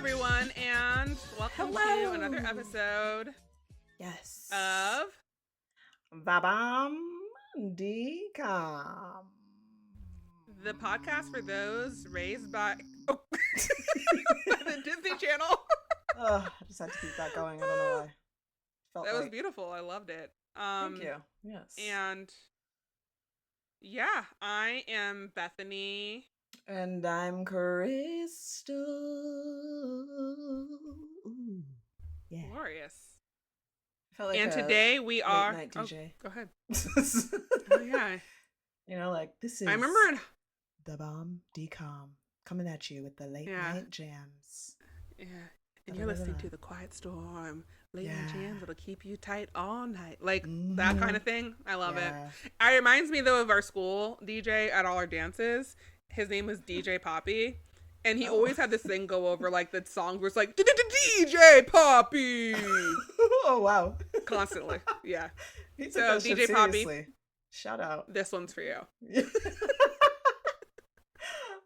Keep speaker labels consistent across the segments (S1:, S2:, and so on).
S1: everyone, and welcome to another episode.
S2: Yes.
S1: Of
S2: thebombdcom.
S1: The podcast for those raised by by the Disney Channel.
S2: I just had to keep that going. I don't know why.
S1: That was beautiful. I loved it.
S2: Thank you. Yes.
S1: And yeah, I am Bethany.
S2: And I'm Crystal. Ooh. Yeah.
S1: Glorious.
S2: Like
S1: and today we are.
S2: Night DJ.
S1: Go ahead. Oh yeah.
S2: You know, like this is.
S1: I remember in
S2: thebombdcom coming at you with the late night jams.
S1: Yeah. And you're listening to The Quiet Storm. Late night jams that'll keep you tight all night. Like that kind of thing. I love it. It reminds me though of our school DJ at all our dances. His name was DJ Poppy. And he always had this thing go over like the songs where it's like DJ Poppy.
S2: Oh wow.
S1: Constantly. Yeah.
S2: So DJ Poppy. Shout out.
S1: This one's for you.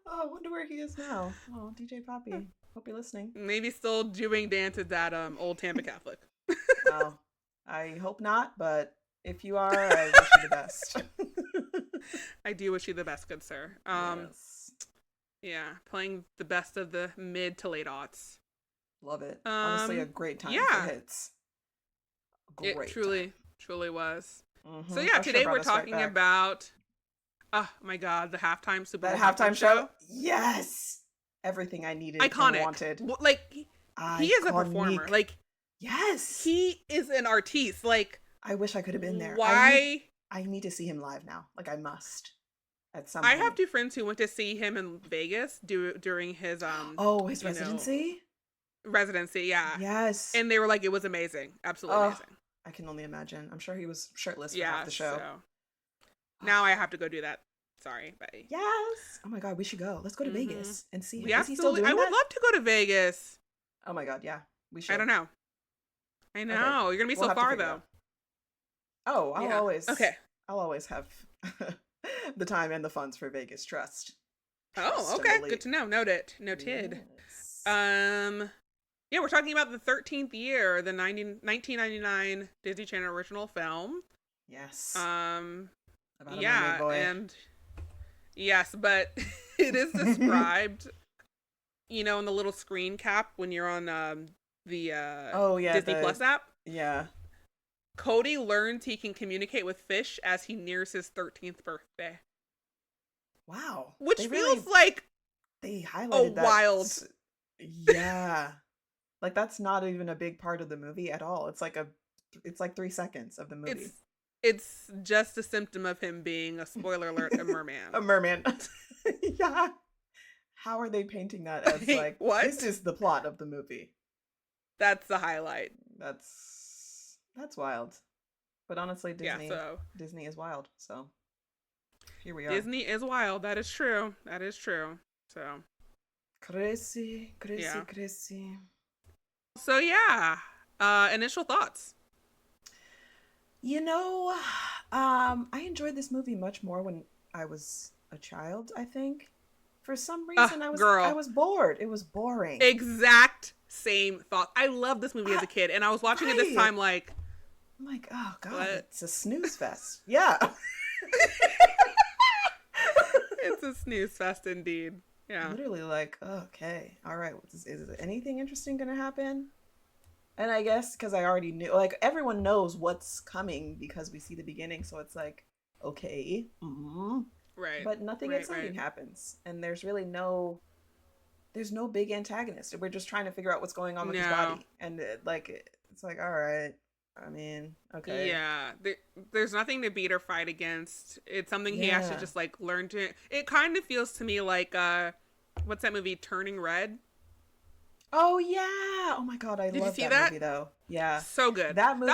S2: Oh, I wonder where he is now. Oh, DJ Poppy. Hope you're listening.
S1: Maybe still doing dances at Old Tampa Catholic.
S2: Wow. I hope not, but if you are, I wish you the best.
S1: I do wish you the best, good sir.
S2: Yes.
S1: Yeah, playing the best of the mid to late aughts.
S2: Love it. Honestly, a great time for hits.
S1: Great it truly was.
S2: Mm-hmm.
S1: So yeah, today we're talking about, oh my god, the halftime Super Bowl.
S2: That halftime show? Yes! Everything I needed
S1: Iconic.
S2: And wanted.
S1: Like, he is a performer. Like,
S2: yes!
S1: He is an artiste. Like,
S2: I wish I could have been there.
S1: Why?
S2: I need to see him live now. Like, I must. At some point.
S1: I have two friends who went to see him in Vegas during his
S2: his residency?
S1: Residency, yeah.
S2: Yes.
S1: And they were like, it was amazing. Absolutely amazing.
S2: I can only imagine. I'm sure he was shirtless for half the show.
S1: So. Now I have to go do that. Sorry, but
S2: yes. Oh my god, we should go. Let's go to Vegas and see him.
S1: Is he still doing that? I would love to go to Vegas.
S2: Oh my god, yeah. We should.
S1: I don't know. I know. Okay. You're gonna be so far though.
S2: Oh, I'll always have the time and the funds for Vegas. Trust.
S1: Oh, okay. Good to know. Noted. Yes. Yeah, we're talking about the 13th year, the 1999 Disney Channel original film.
S2: Yes.
S1: Yeah, and yes, but it is described, in the little screen cap when you're on the Disney Plus app.
S2: Yeah.
S1: Cody learns he can communicate with fish as he nears his 13th birthday.
S2: Wow.
S1: Which feels like
S2: they highlighted that.
S1: Wild.
S2: Yeah. Like that's not even a big part of the movie at all. It's like 3 seconds of the movie.
S1: It's just a symptom of him being, a spoiler alert, a merman.
S2: A merman. Yeah. How are they painting that as like,
S1: what?
S2: This is the plot of the movie.
S1: That's the highlight.
S2: That's wild. But honestly, Disney is wild. So here we are.
S1: Disney is wild. That is true. So.
S2: Crazy.
S1: So yeah, initial thoughts.
S2: I enjoyed this movie much more when I was a child, I think. For some reason, I was bored. It was boring.
S1: Exact same thought. I loved this movie as a kid, and I was watching it this time I'm
S2: like, oh god, it's a snooze fest. Yeah.
S1: It's a snooze fest indeed. Yeah.
S2: Literally like, okay, all right, is anything interesting going to happen? And I guess because I already knew, like, everyone knows what's coming because we see the beginning, so it's like, okay. Mm-hmm.
S1: Right.
S2: But nothing exciting happens. And there's really no big antagonist. We're just trying to figure out what's going on with his body. And it's like, all right. I mean, okay.
S1: Yeah. There's nothing to beat or fight against. It's something he has to just, like, learn to. It kind of feels to me like, what's that movie, Turning Red?
S2: Oh, yeah. Oh, my God. I love that movie, though. Yeah.
S1: So good.
S2: That movie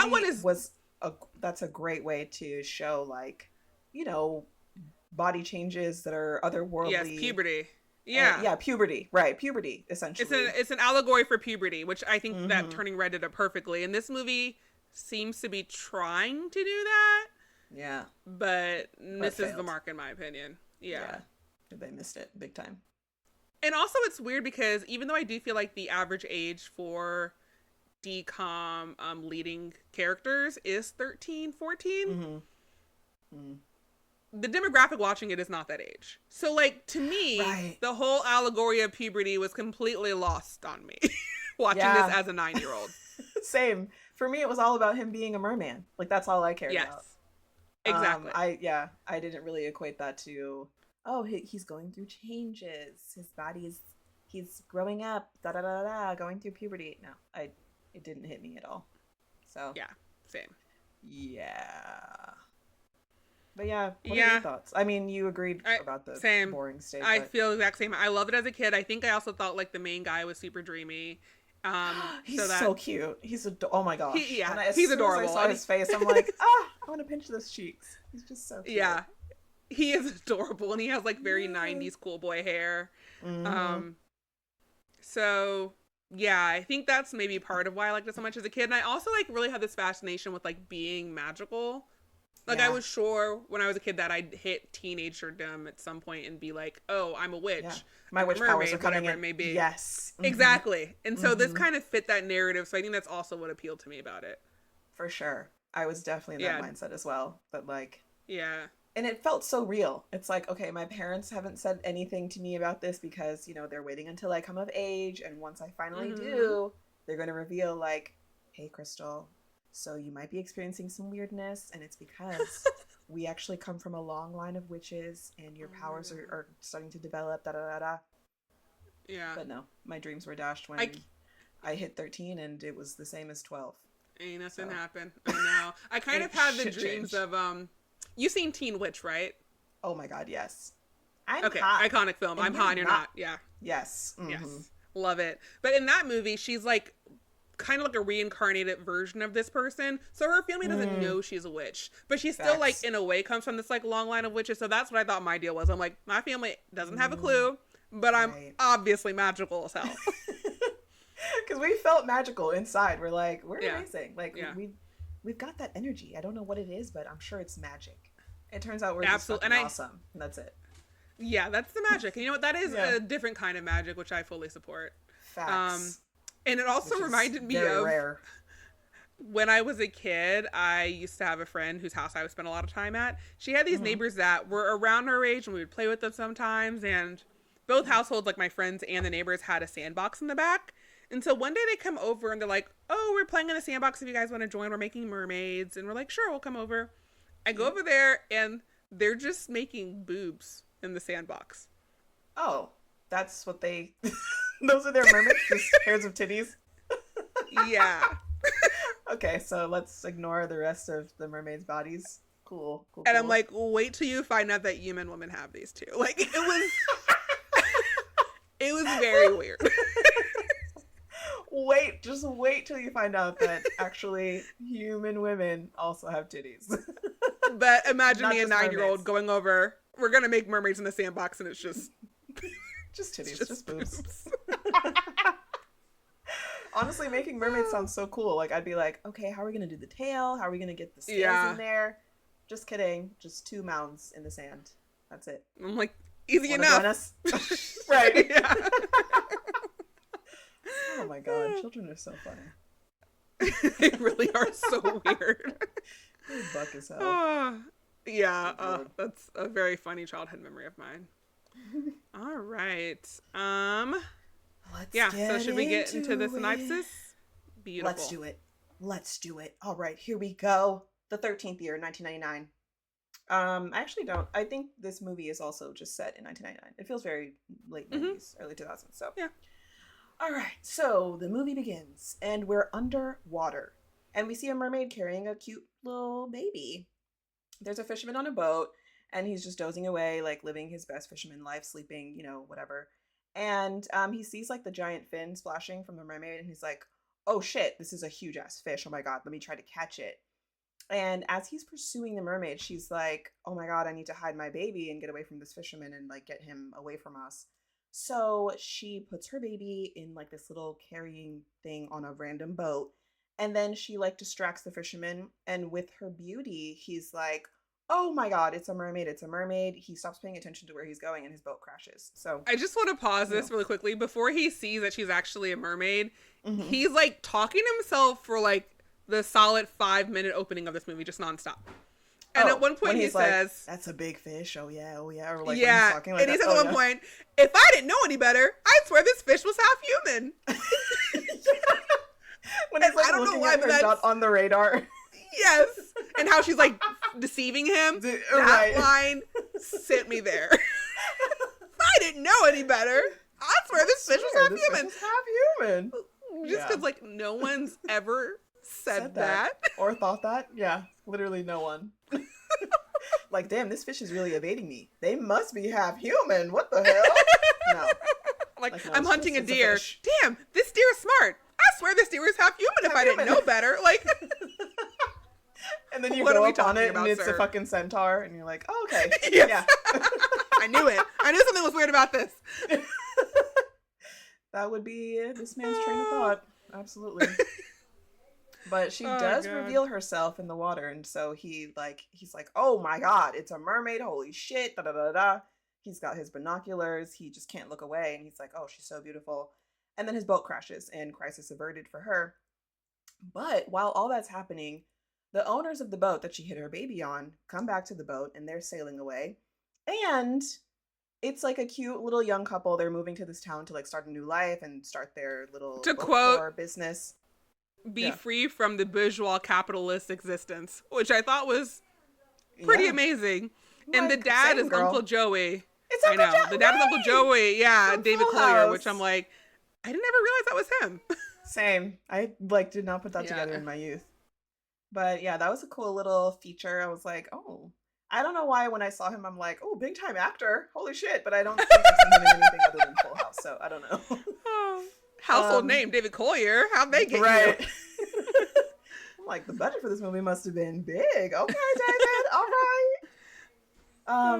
S2: that's a great way to show, like, body changes that are otherworldly.
S1: Yes, puberty. Yeah.
S2: Puberty. Right, puberty, essentially.
S1: It's an allegory for puberty, which I think that Turning Red did it perfectly. And this movie seems to be trying to do that.
S2: Yeah.
S1: But misses the mark, in my opinion. Yeah.
S2: They missed it big time.
S1: And also it's weird because even though I do feel like the average age for DCOM leading characters is 13, 14,
S2: Mm-hmm. Mm.
S1: the demographic watching it is not that age. So, like, to me,
S2: Right.
S1: the whole allegory of puberty was completely lost on me watching this
S2: Yeah.
S1: as a 9-year-old.
S2: Same. For me, it was all about him being a merman. Like, that's all I cared about.
S1: Yes, exactly.
S2: I didn't really equate that to, oh, he's going through changes. His body's, he's growing up, da da da da, going through puberty. No, it didn't hit me at all. So
S1: Yeah, same.
S2: yeah. But yeah, what are
S1: Yeah,
S2: your thoughts? I mean, you agreed about the
S1: same.
S2: boring stage.
S1: I feel the exact same. I loved it as a kid. I think I also thought like the main guy was super dreamy.
S2: He's
S1: so that
S2: so cute. Oh my gosh.
S1: He's adorable.
S2: As I saw his face, I'm like, I want to pinch those cheeks. He's just so cute.
S1: Yeah, he is adorable, and he has like very 90s cool boy hair.
S2: Mm-hmm.
S1: So yeah, I think that's maybe part of why I liked it so much as a kid. And I also like really had this fascination with like being magical. Like, I was sure when I was a kid that I'd hit teenagerdom at some point and be like, oh, I'm a witch.
S2: Yeah. My
S1: I'm
S2: witch
S1: mermaid,
S2: powers are coming
S1: whatever
S2: in.
S1: it may be.
S2: Yes. Mm-hmm.
S1: Exactly. And so this kind of fit that narrative. So I think that's also what appealed to me about it.
S2: For sure. I was definitely in that mindset as well. But like,
S1: yeah.
S2: And it felt so real. It's like, okay, my parents haven't said anything to me about this because, you know, they're waiting until I come of age. And once I finally do, they're going to reveal like, hey, Crystal, so you might be experiencing some weirdness. And it's because we actually come from a long line of witches and your powers are starting to develop, da da da da.
S1: Yeah.
S2: But no, my dreams were dashed when I hit 13 and it was the same as 12.
S1: Ain't nothing happened. I know. I kind of had the dreams of, you seen Teen Witch, right?
S2: Oh my God, yes. I'm
S1: okay,
S2: hot.
S1: Iconic film.
S2: And
S1: I'm hot and you're not. Yeah.
S2: Yes. Mm-hmm.
S1: Yes. Love it. But in that movie, she's like kind of like a reincarnated version of this person. So her family doesn't know she's a witch. But she still like in a way comes from this like long line of witches. So that's what I thought my deal was. I'm like, my family doesn't have a clue, but I'm obviously magical as hell.
S2: Because we felt magical inside. We're like, we're amazing. Like we've got that energy. I don't know what it is, but I'm sure it's magic. It turns out we're just fucking awesome. And that's it.
S1: Yeah, that's the magic. And you know what? That is a different kind of magic, which I fully support.
S2: Facts.
S1: And it also reminded me of
S2: rare.
S1: When I was a kid, I used to have a friend whose house I would spend a lot of time at. She had these neighbors that were around her age and we would play with them sometimes. And both households, like my friends and the neighbors, had a sandbox in the back. And so one day they come over and they're like, oh, we're playing in a sandbox if you guys want to join. We're making mermaids. And we're like, sure, we'll come over. I go over there and they're just making boobs in the sandbox.
S2: Oh, that's what they... Those are their mermaids? Just pairs of titties?
S1: Yeah.
S2: Okay, so let's ignore the rest of the mermaids' bodies. Cool.
S1: And I'm like, wait till you find out that human women have these too. Like, it was... it was very weird.
S2: Just wait till you find out that actually human women also have titties.
S1: But imagine me, a 9-year-old,
S2: mermaids.
S1: going over, we're going to make mermaids in the sandbox, and it's just...
S2: just titties, just boobs. Honestly, making mermaids sounds so cool. Like, I'd be like, okay, how are we going to do the tail? How are we going to get the scales in there? Just kidding. Just 2 mounds in the sand. That's it.
S1: I'm like, easy
S2: Wanna
S1: enough.
S2: join us? Right.
S1: Yeah.
S2: Oh my God, children are so funny.
S1: They really are so weird.
S2: They buck as hell.
S1: That's a very funny childhood memory of mine. All right. So should we get into the synopsis? Beautiful.
S2: Let's do it. All right, here we go. The 13th year, 1999. I actually don't. I think this movie is also just set in 1999. It feels very late 90s, early 2000s. So
S1: yeah.
S2: All right, so the movie begins, and we're underwater, and we see a mermaid carrying a cute little baby. There's a fisherman on a boat, and he's just dozing away, like living his best fisherman life, sleeping, you know, whatever. And he sees like the giant fin splashing from the mermaid, and he's like, oh shit, this is a huge ass fish. Oh my God, let me try to catch it. And as he's pursuing the mermaid, she's like, oh my God, I need to hide my baby and get away from this fisherman and like get him away from us. So she puts her baby in like this little carrying thing on a random boat. And then she like distracts the fisherman. And with her beauty, he's like, oh my God, it's a mermaid. It's a mermaid. He stops paying attention to where he's going and his boat crashes. So
S1: I just want to pause this really quickly. Before he sees that she's actually a mermaid,
S2: mm-hmm.
S1: he's like talking to himself for like the solid 5-minute opening of this movie, just nonstop. And at one point he says,
S2: like, "That's a big fish." Oh yeah, oh yeah. Or like,
S1: yeah.
S2: When he's talking like
S1: and he
S2: that,
S1: says at one point, "If I didn't know any better, I'd swear this fish was half human."
S2: When he's like looking at her dot on the radar.
S1: Yes. And how she's like deceiving him. That line sent me there. If I didn't know any better, I swear this fish was half human.
S2: Half human.
S1: Just because like no one's ever said that.
S2: Or thought that. Yeah. Literally no one. Like, damn, this fish is really evading me. They must be half human. What the hell? No.
S1: Like no, I'm hunting a deer. Damn, this deer is smart. I swear this deer is half human if I didn't know better. Like,
S2: and then you go up on it and it's a fucking centaur and you're like, oh, okay.
S1: Yes. Yeah. I knew it. I knew something was weird about this.
S2: That would be this man's train of thought. Absolutely. But she does reveal herself in the water, and so he's like, oh my God, it's a mermaid, holy shit, da da da da. He's got his binoculars, he just can't look away, and he's like, oh, she's so beautiful. And then his boat crashes, and crisis averted for her. But while all that's happening, the owners of the boat that she hid her baby on come back to the boat, and they're sailing away. And it's like a cute little young couple. They're moving to this town to like start a new life and start their little boat business.
S1: Be free from the bourgeois capitalist existence, which I thought was pretty amazing. Like, and the dad is Uncle Joey.
S2: It's Uncle Joey.
S1: The dad is Uncle Joey. Yeah, from David Collier, which I'm like, I didn't ever realize that was him.
S2: Same. I like did not put that together in my youth. But yeah, that was a cool little feature. I was like, oh, I don't know why when I saw him, I'm like, oh, big time actor. Holy shit. But I don't think I've seen him in anything other than Full House. So I don't know.
S1: Household name, David Collier. How'd they get you?
S2: I'm like, the budget for this movie must have been big. Okay, David. All right.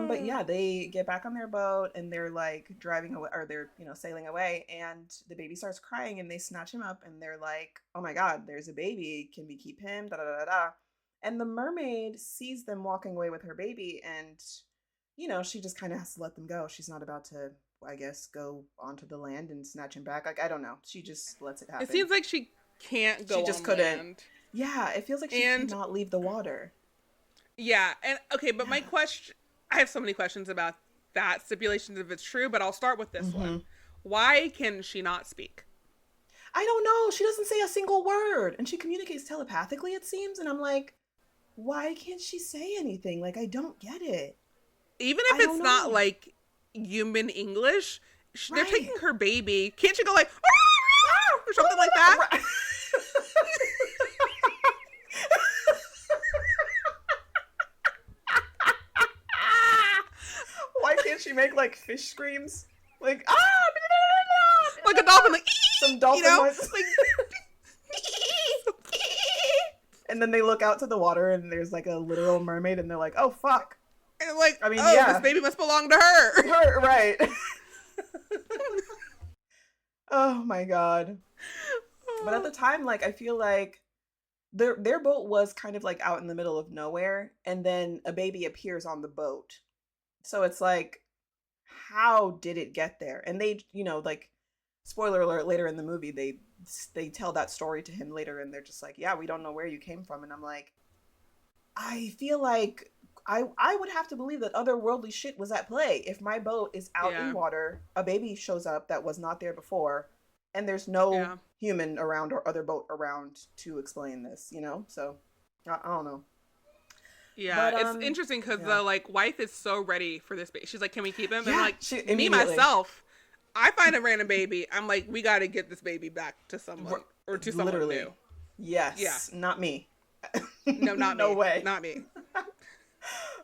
S2: But yeah, they get back on their boat and they're like driving away, or they're, sailing away, and the baby starts crying and they snatch him up and they're like, oh my God, there's a baby. Can we keep him? Da da da da. And the mermaid sees them walking away with her baby, and, she just kind of has to let them go. She's not about to, I guess, go onto the land and snatch him back. Like, I don't know. She just lets it happen.
S1: It seems like she can't go. She just couldn't. Land.
S2: Yeah, it feels like she cannot leave the water.
S1: Yeah, and okay, but my question, I have so many questions about that stipulation if it's true, but I'll start with this one. Why can she not speak?
S2: I don't know. She doesn't say a single word, and she communicates telepathically, it seems, and I'm like, why can't she say anything? Like, I don't get it.
S1: Even if it's not like human English, they're taking her baby. Can't she go like, or something like that? Right.
S2: Why can't she make like fish screams? Like,
S1: like a dolphin, like,
S2: some dolphin noises. Like, and then they look out to the water and there's like a literal mermaid and they're like, oh, fuck.
S1: And like, I mean, this baby must belong to her.
S2: Right. Oh my God. But at the time, like, I feel like their boat was kind of like out in the middle of nowhere, and then a baby appears on the boat. So it's like, how did it get there? And they, like, spoiler alert, later in the movie, they tell that story to him later, and they're just like, yeah, we don't know where you came from. And I'm like, I feel like I would have to believe that otherworldly shit was at play. If my boat is out in water, a baby shows up that was not there before, and there's no human around or other boat around to explain this, So, I don't know.
S1: Yeah, but, it's interesting because the, like, wife is so ready for this baby. She's like, can we keep him? And, like, me, myself, I find a random baby. I'm like, we got to get this baby back to someone. Or to someone new.
S2: Yes. Yeah. Not me.
S1: No, not me.
S2: No way.
S1: Not me.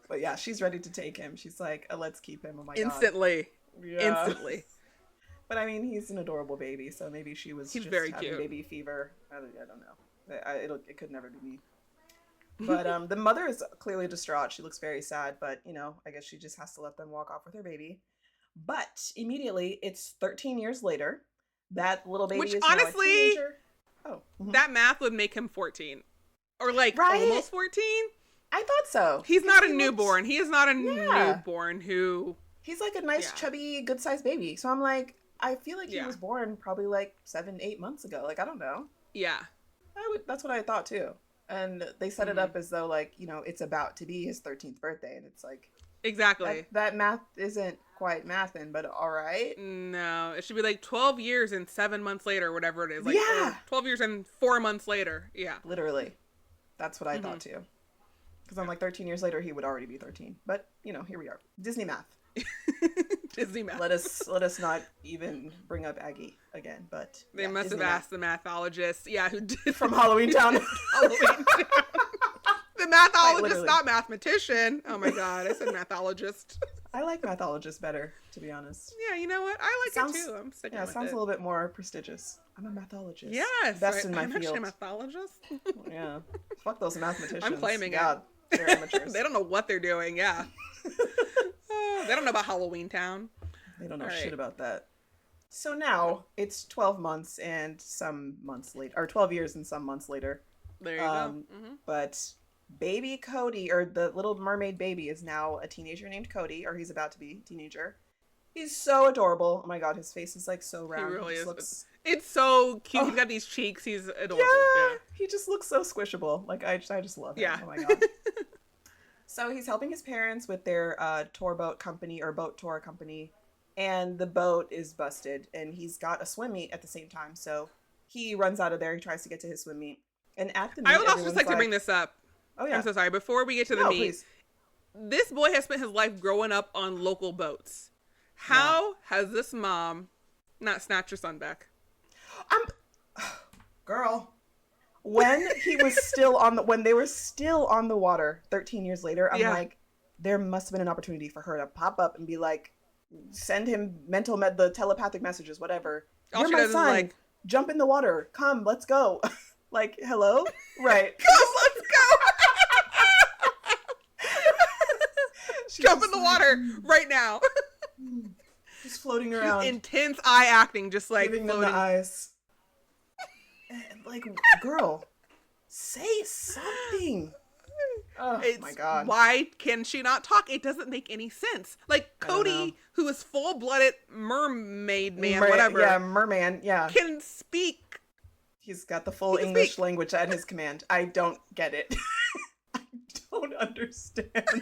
S2: But yeah, she's ready to take him. She's like, let's keep him. Oh my
S1: Instantly.
S2: God. Instantly. But I mean, he's an adorable baby, so maybe she was just very having cute. Baby fever. I don't know. It could never be me. But the mother is clearly distraught. She looks very sad, but I guess she just has to let them walk off with her baby. But immediately, it's 13 years later. That little baby is honestly, now a teenager.
S1: That math would make him 14. Or like almost 14.
S2: I thought so.
S1: He's not a newborn. He is not a newborn who...
S2: He's like a nice, chubby, good-sized baby. So I'm like, I feel like he was born probably like 7-8 months ago. Like, I don't know.
S1: Yeah.
S2: That's what I thought too. And they set it up as though, like, you know, it's about to be his 13th birthday. And it's like...
S1: Exactly.
S2: That math isn't quite mathin', but all right.
S1: No, it should be like 12 years and 7 months later, or whatever it is. Like, 12 years and 4 months later. Yeah.
S2: Literally. That's what I thought too. Because I'm like, 13 years later, he would already be 13. But, you know, here we are. Disney math.
S1: Disney math.
S2: Let us not even bring up Aggie again. But
S1: they must
S2: Disney
S1: have asked the mathologist, who did
S2: from Halloween Town.
S1: Halloween Town. The mathologist, not mathematician. Oh my god, I said mathologist.
S2: I like mathologist better, to be honest.
S1: Yeah, you know what? I like it too. I'm sticking with it.
S2: Sounds a little bit more prestigious. I'm a mathologist.
S1: Yes,
S2: best in my
S1: I'm
S2: field.
S1: actually a mathologist.
S2: Yeah, fuck those mathematicians.
S1: I'm claiming
S2: God,
S1: it.
S2: They're amateurs.
S1: They don't know what they're doing. Yeah, they don't know about Halloween Town.
S2: They don't know shit about that. So now it's 12 months and some months later, or 12 years and some months later.
S1: There you go.
S2: But baby Cody, or the little mermaid baby, is now a teenager named Cody, or he's about to be a teenager. He's so adorable. Oh my god, his face is like so round.
S1: He really is.
S2: Looks...
S1: It's so cute. He's got these cheeks. He's adorable. Yeah.
S2: He just looks so squishable. Like I just love him.
S1: Yeah.
S2: Oh my god. So he's helping his parents with their tour boat company, or boat tour company, and the boat is busted, and he's got a swim meet at the same time. So he runs out of there. He tries to get to his swim meet, and at the meet,
S1: I would also just like to bring this up.
S2: Oh yeah.
S1: I'm so sorry. Before we get to the meet,
S2: please.
S1: This boy has spent his life growing up on local boats. How has this mom not snatched her son back?
S2: Girl, when he was still when they were still on the water 13 years later, I'm like, there must have been an opportunity for her to pop up and be like, send him the telepathic messages, whatever. You're my son. Like, jump in the water. Come, let's go. Like, hello? Right.
S1: Come, let's go. Jump in the water right now.
S2: Just floating around.
S1: Intense eye acting, just like
S2: giving
S1: floating.
S2: them the eyes. Like, girl, say something. Oh my god.
S1: Why can she not talk? It doesn't make any sense. Like, Cody, who is full-blooded mermaid man, whatever.
S2: Yeah, merman, yeah.
S1: Can speak.
S2: He's got the full English language at his command. I don't get it. I don't understand.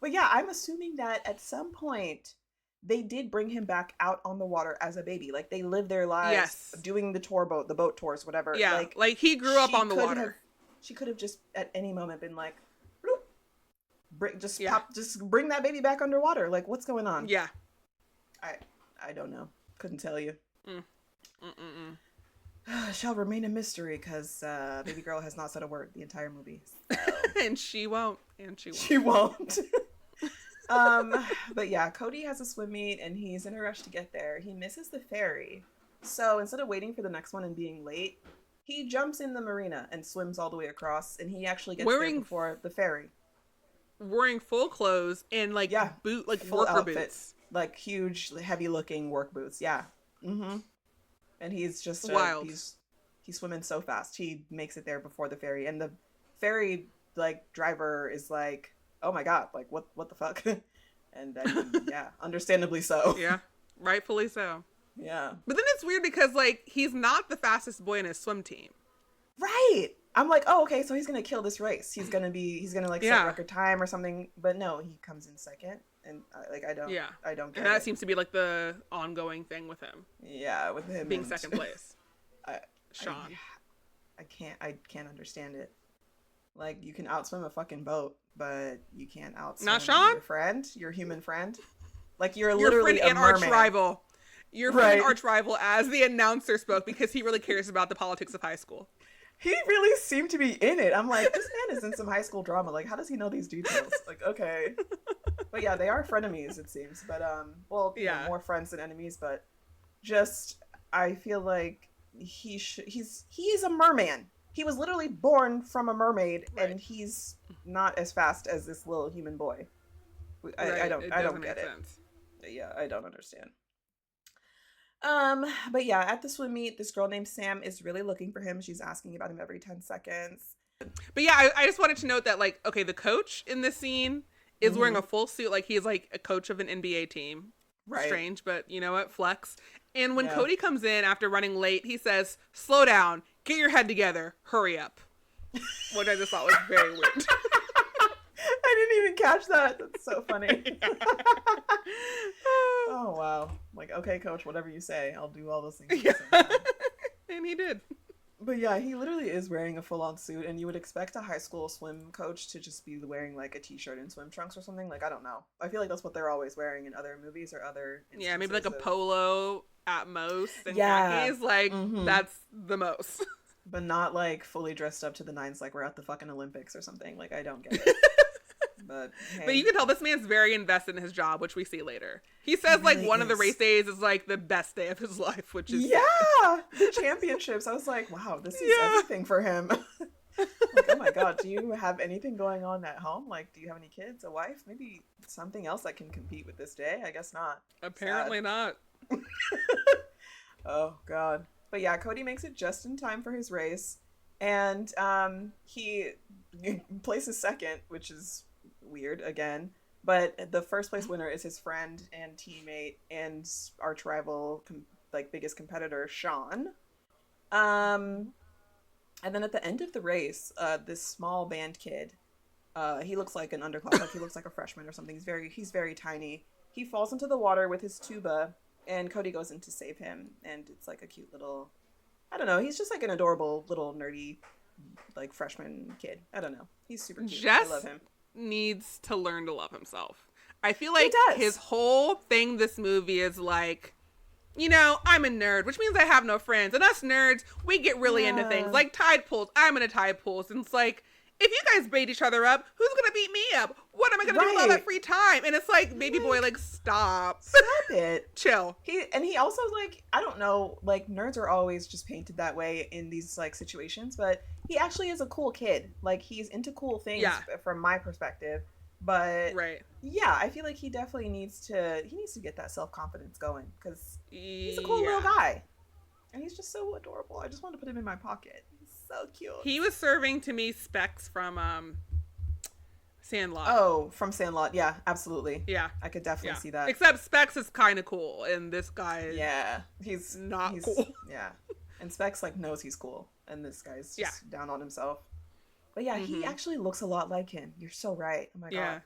S2: But yeah, I'm assuming that at some point they did bring him back out on the water as a baby. Like, they lived their lives doing the boat tours, whatever.
S1: Yeah, like he grew up on the water.
S2: She could have just at any moment been like, just bring that baby back underwater. Like, what's going on?
S1: Yeah.
S2: I don't know. Couldn't tell you. Shall remain a mystery, because baby girl has not said a word the entire movie. So.
S1: And she won't.
S2: She won't. But yeah, Cody has a swim meet and he's in a rush to get there. He misses the ferry. So instead of waiting for the next one and being late, he jumps in the marina and swims all the way across, and he actually gets there before the ferry.
S1: Wearing full clothes and like
S2: full
S1: worker
S2: outfit,
S1: boots.
S2: Like huge, heavy looking work boots. Yeah. Mm-hmm. And he's just
S1: wild.
S2: He's swimming so fast. He makes it there before the ferry, and the ferry driver is like, oh my god, like what the fuck? And yeah, understandably so.
S1: Yeah, rightfully so.
S2: Yeah.
S1: But then it's weird because like he's not the fastest boy in his swim team.
S2: Right. I'm like, oh, okay, so he's gonna kill this race. He's gonna like set record time or something. But no, he comes in second, and I don't get
S1: and that
S2: it.
S1: seems to be like the ongoing thing with him.
S2: Yeah, with him
S1: being second place. Sean.
S2: I can't understand it. Like, you can outswim a fucking boat, but you can't outswim
S1: not Sean?
S2: your human friend. Like, you're literally
S1: your friend
S2: a
S1: and
S2: merman.
S1: arch rival. Your friend and arch rival, as the announcer spoke, because he really cares about the politics of high school.
S2: He really seemed to be in it. I'm like, this man is in some high school drama. Like, how does he know these details? Like, okay. But yeah, they are frenemies, it seems. But, more friends than enemies. But just, I feel like he is a merman. He was literally born from a mermaid, and he's not as fast as this little human boy. I don't get it. Yeah, I don't understand. But yeah, at the swim meet, this girl named Sam is really looking for him. She's asking about him every 10 seconds.
S1: But yeah, I just wanted to note that, like, okay, the coach in this scene is wearing a full suit, like he's like a coach of an NBA team. Right. Strange, but you know what? Flex. And when Cody comes in after running late, he says, "Slow down, get your head together, hurry up." Which I just thought was very weird.
S2: I didn't even catch that. That's so funny. Oh, wow. Like, okay, coach, whatever you say, I'll do all those things.
S1: And he did.
S2: But yeah, he literally is wearing a full-on suit, and you would expect a high school swim coach to just be wearing like a t-shirt and swim trunks or something. Like, I don't know. I feel like that's what they're always wearing in other movies or other instances.
S1: Yeah, maybe like a polo at most and khakis. Like, that's the most.
S2: But not like fully dressed up to the nines like we're at the fucking Olympics or something. Like, I don't get it. But, hey.
S1: But you can tell this man's very invested in his job, which we see later. He says like one of the race days is like the best day of his life, which is
S2: the championships. I was like, wow, this is everything for him. Like, oh my god, do you have anything going on at home? Like, do you have any kids, a wife, maybe something else that can compete with this day? I guess not.
S1: Apparently not.
S2: Oh god. But yeah, Cody makes it just in time for his race, and he places second, which is weird again. But the first place winner is his friend and teammate and arch rival, like biggest competitor, Sean. And then at the end of the race, this small band kid, he looks like an underclass, like he looks like a freshman or something. He's very tiny. He falls into the water with his tuba, and Cody goes in to save him. And it's like a cute little, I don't know. He's just like an adorable little nerdy, like freshman kid. I don't know. He's super cute. I love him.
S1: Needs to learn to love himself. I feel like his whole thing this movie is like, you know, I'm a nerd, which means I have no friends, and us nerds, we get really into things like tide pools. I'm into tide pools, and it's like, if you guys bait each other up, who's gonna beat me up? What am I gonna do with all that free time? And it's like, baby boy, like, stop
S2: it,
S1: chill.
S2: He also, like, I don't know, like, nerds are always just painted that way in these like situations, but he actually is a cool kid. Like, he's into cool things from my perspective. But yeah, I feel like he definitely needs to get that self-confidence going, because he's a cool little guy, and he's just so adorable. I just want to put him in my pocket. He's so cute.
S1: He was serving to me Specs from Sandlot.
S2: Oh, from Sandlot. Yeah, absolutely.
S1: Yeah,
S2: I could definitely see that.
S1: Except Specs is kind of cool, and this guy
S2: he's
S1: not cool.
S2: Yeah, and Specs like knows he's cool, and this guy's just down on himself. But yeah, he actually looks a lot like him. You're so right. Oh my god.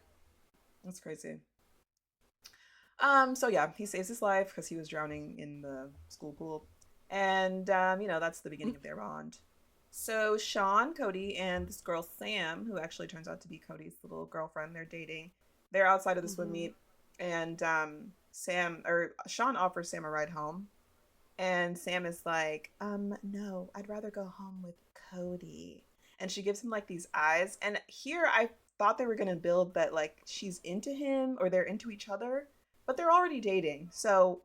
S2: That's crazy. So yeah, he saves his life because he was drowning in the school pool. And you know, that's the beginning of their bond. So Sean, Cody, and this girl Sam, who actually turns out to be Cody's little girlfriend, they're dating. They're outside of the swim meet, and Sean offers Sam a ride home. And Sam is like, no, I'd rather go home with Cody. And she gives him like these eyes. And here I thought they were going to build that like she's into him or they're into each other, but they're already dating. So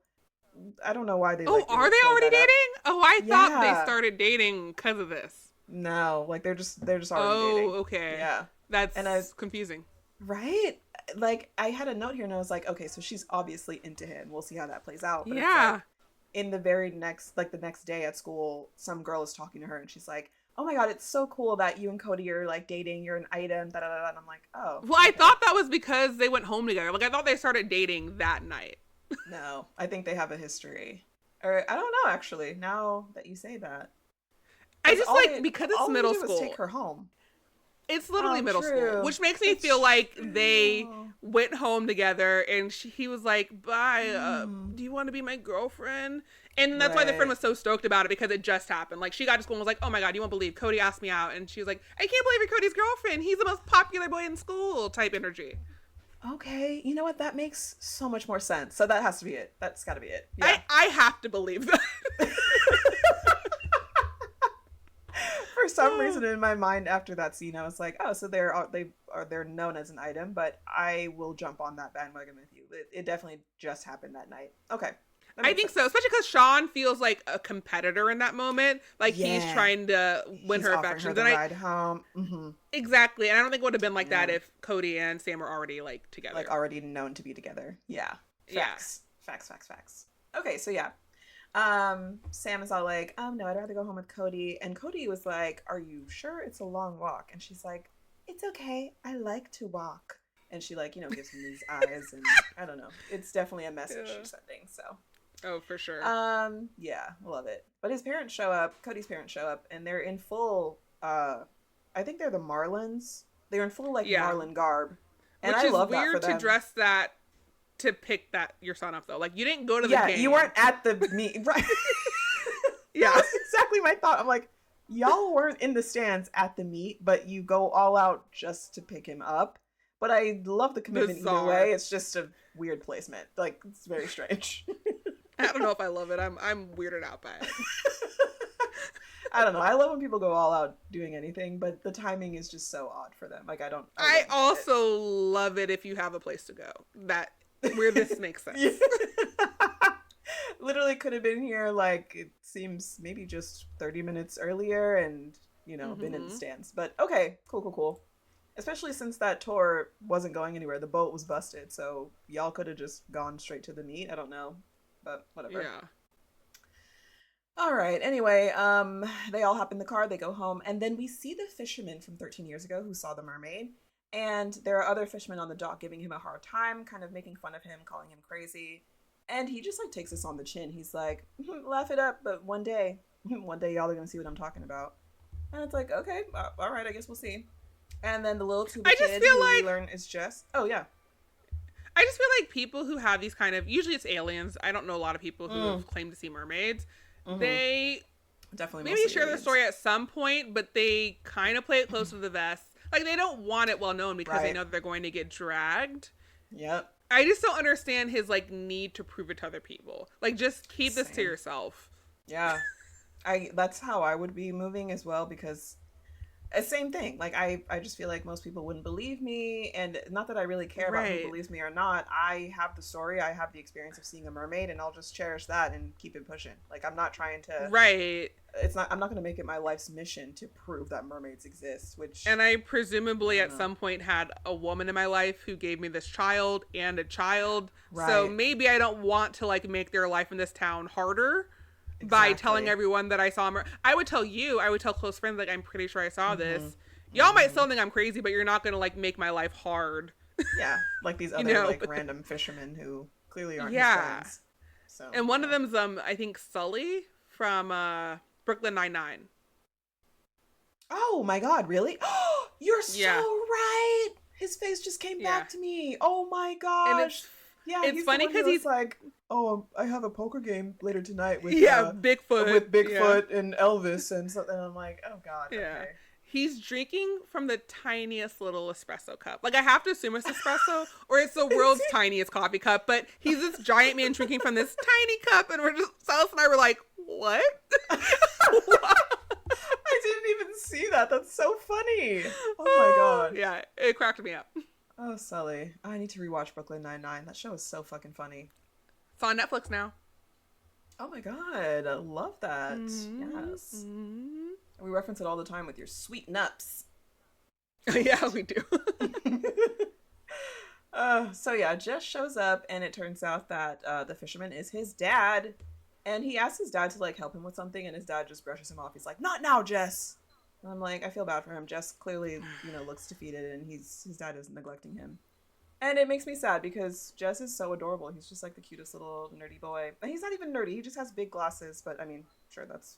S2: I don't know why they.
S1: Oh, are they already dating? Oh, I thought they started dating because of this.
S2: No, like they're just already dating.
S1: Oh, okay.
S2: Yeah.
S1: That's confusing.
S2: Right? Like I had a note here and I was like, okay, so she's obviously into him. We'll see how that plays out. But
S1: yeah.
S2: Like, in the very next, like the next day at school, some girl is talking to her and she's like, oh my god, it's so cool that you and Cody are like dating. You're an item. Da da da. And I'm like, oh.
S1: Well, I thought that was because they went home together. Like I thought they started dating that night.
S2: No, I think they have a history. Or I don't know. Actually, now that you say that,
S1: I just like because it's middle school.
S2: Take her home.
S1: It's literally middle school, which makes me feel like they went home together, and he was like, "Bye. Do you want to be my girlfriend?" And that's why the friend was so stoked about it, because it just happened. Like she got to school and was like, "Oh my god, you won't believe Cody asked me out," and she was like, "I can't believe you're Cody's girlfriend. He's the most popular boy in school." Type energy.
S2: Okay, you know what? That makes so much more sense. So that has to be it. That's got to be it. Yeah.
S1: I have to believe that.
S2: For some reason in my mind after that scene, I was like, oh, so they're known as an item, but I will jump on that bandwagon with you. It definitely just happened that night. Okay.
S1: I think so, especially because Sean feels like a competitor in that moment. Like he's trying to win her affections.
S2: Her the ride home. Mm-hmm.
S1: Exactly, and I don't think it would have been like that if Cody and Sam were already like together,
S2: like already known to be together. Yeah. Facts. Okay, so yeah. Sam is all like, no, I'd rather go home with Cody. And Cody was like, are you sure it's a long walk? And she's like, it's okay. I like to walk. And she like, gives him these eyes, and I don't know. It's definitely a message she's sending. So.
S1: Oh, for sure.
S2: Yeah, love it. But his parents show up. Cody's parents show up, and they're in full. I think they're the Marlins. They're in full Marlin garb, and
S1: which
S2: I
S1: is
S2: love
S1: weird
S2: that for them.
S1: to dress that to pick that your son up though. Like you didn't go to the game.
S2: Yeah, you weren't at the meet, right?
S1: Yeah,
S2: that's exactly my thought. I'm like, y'all weren't in the stands at the meet, but you go all out just to pick him up. But I love the commitment either way. It's just a weird placement. Like, it's very strange.
S1: I don't know if I love it. I'm weirded out by it.
S2: I don't know. I love when people go all out doing anything, but the timing is just so odd for them. Like, I
S1: also love it if you have a place to go. Where this makes sense.
S2: Literally could have been here, like, it seems maybe just 30 minutes earlier and, been in the stands. But okay, cool. Especially since that tour wasn't going anywhere. The boat was busted, so y'all could have just gone straight to the meet. I don't know, but whatever.
S1: Yeah.
S2: All right. Anyway, they all hop in the car. They go home, and then we see the fisherman from 13 years ago who saw the mermaid. And there are other fishermen on the dock giving him a hard time, kind of making fun of him, calling him crazy. And he just like takes us on the chin. He's like, laugh it up, but one day y'all are gonna see what I'm talking about. And it's like, okay, all right, I guess we'll see. And then the little tuba kid who we learn is Jess. Oh, yeah.
S1: I just feel like people who have these kind of, usually it's aliens. I don't know a lot of people who have claimed to see mermaids. Mm-hmm. They definitely maybe share their story at some point, but they kind of play it close to the vest. Like, they don't want it well known because they know that they're going to get dragged.
S2: Yep.
S1: I just don't understand his, like, need to prove it to other people. Like, just keep this to yourself.
S2: Yeah. That's how I would be moving as well, because same thing. Like, I just feel like most people wouldn't believe me, and not that I really care about who believes me or not. I have the story, I have the experience of seeing a mermaid, and I'll just cherish that and keep it pushing. Like, I'm not trying to I'm not going to make it my life's mission to prove that mermaids exist, and
S1: I presumably at some point had a woman in my life who gave me this child and a child. So maybe I don't want to like make their life in this town harder. By telling everyone that I saw I would tell close friends, like, I'm pretty sure I saw this. Y'all might still think I'm crazy, but you're not going to, like, make my life hard.
S2: Yeah, like these other, random fishermen who clearly aren't his friends. So,
S1: and one of them's, I think, Sully from Brooklyn Nine-Nine.
S2: Oh, my God, really? You're so right! His face just came back to me. Oh, my gosh. And
S1: it's funny because he's
S2: like, oh, I have a poker game later tonight with
S1: Bigfoot
S2: and Elvis and something. I'm like, oh God.
S1: Yeah.
S2: Okay.
S1: He's drinking from the tiniest little espresso cup. Like, I have to assume it's espresso or it's the world's tiniest coffee cup, but he's this giant man drinking from this tiny cup, and Silas and I were like, what?
S2: I didn't even see that. That's so funny. Oh my God.
S1: Yeah, it cracked me up.
S2: Oh, Sully. I need to rewatch Brooklyn Nine-Nine. That show is so fucking funny.
S1: It's on Netflix now.
S2: Oh my God. I love that.
S1: Mm-hmm.
S2: Yes. Mm-hmm. We reference it all the time with your sweet nuts.
S1: Yeah, we do.
S2: So yeah, Jess shows up, and it turns out that the fisherman is his dad. And he asks his dad to like help him with something, and his dad just brushes him off. He's like, not now, Jess. And I'm like, I feel bad for him. Jess clearly, looks defeated, and his dad is neglecting him. And it makes me sad because Jess is so adorable. He's just like the cutest little nerdy boy. And he's not even nerdy. He just has big glasses. But I mean, sure, that's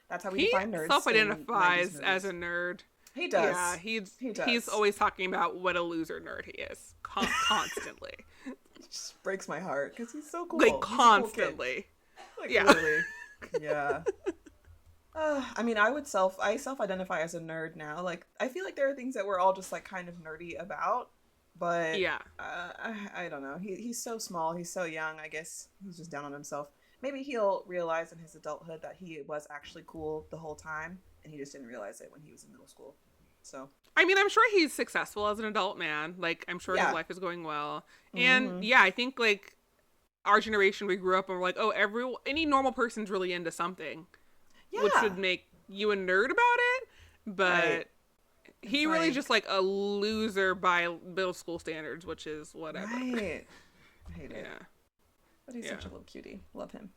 S2: how we define nerds.
S1: He self-identifies as a nerd.
S2: He does.
S1: Yeah, he does. He's always talking about what a loser nerd he is. Constantly.
S2: It just breaks my heart because he's so cool.
S1: Like, constantly.
S2: Like, literally. Yeah. I mean, I self-identify as a nerd now. Like, I feel like there are things that we're all just like kind of nerdy about, but
S1: yeah,
S2: I don't know. He's so small. He's so young. I guess he's just down on himself. Maybe he'll realize in his adulthood that he was actually cool the whole time, and he just didn't realize it when he was in middle school. So, I
S1: mean, I'm sure he's successful as an adult man. Like, I'm sure his life is going well. And I think like our generation, we grew up and we're like, oh, any normal person's really into something. Yeah. Which would make you a nerd about it, but he really just like a loser by middle school standards, which is whatever.
S2: Right. I hate it.
S1: Yeah.
S2: But he's such a little cutie. Love him.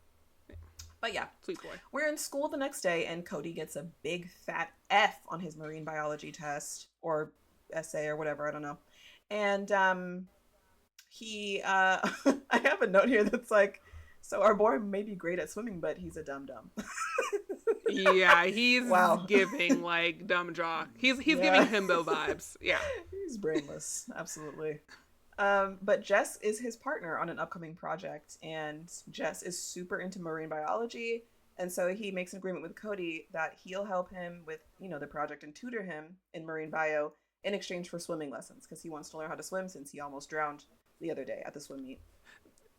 S2: But yeah,
S1: Sweet boy.
S2: we're in school the next day, and Cody gets a big fat F on his marine biology test or essay or whatever. I don't know. And he, I have a note here that's like, so our boy may be great at swimming, but he's a dum dum.
S1: Yeah, he's
S2: Wow.
S1: giving like dumb jock. He's
S2: Yeah.
S1: giving himbo vibes. Yeah.
S2: He's brainless, absolutely. But Jess is his partner on an upcoming project, and Jess is super into marine biology, and so he makes an agreement with Cody that he'll help him with, the project and tutor him in marine bio in exchange for swimming lessons, because he wants to learn how to swim since he almost drowned the other day at the swim meet.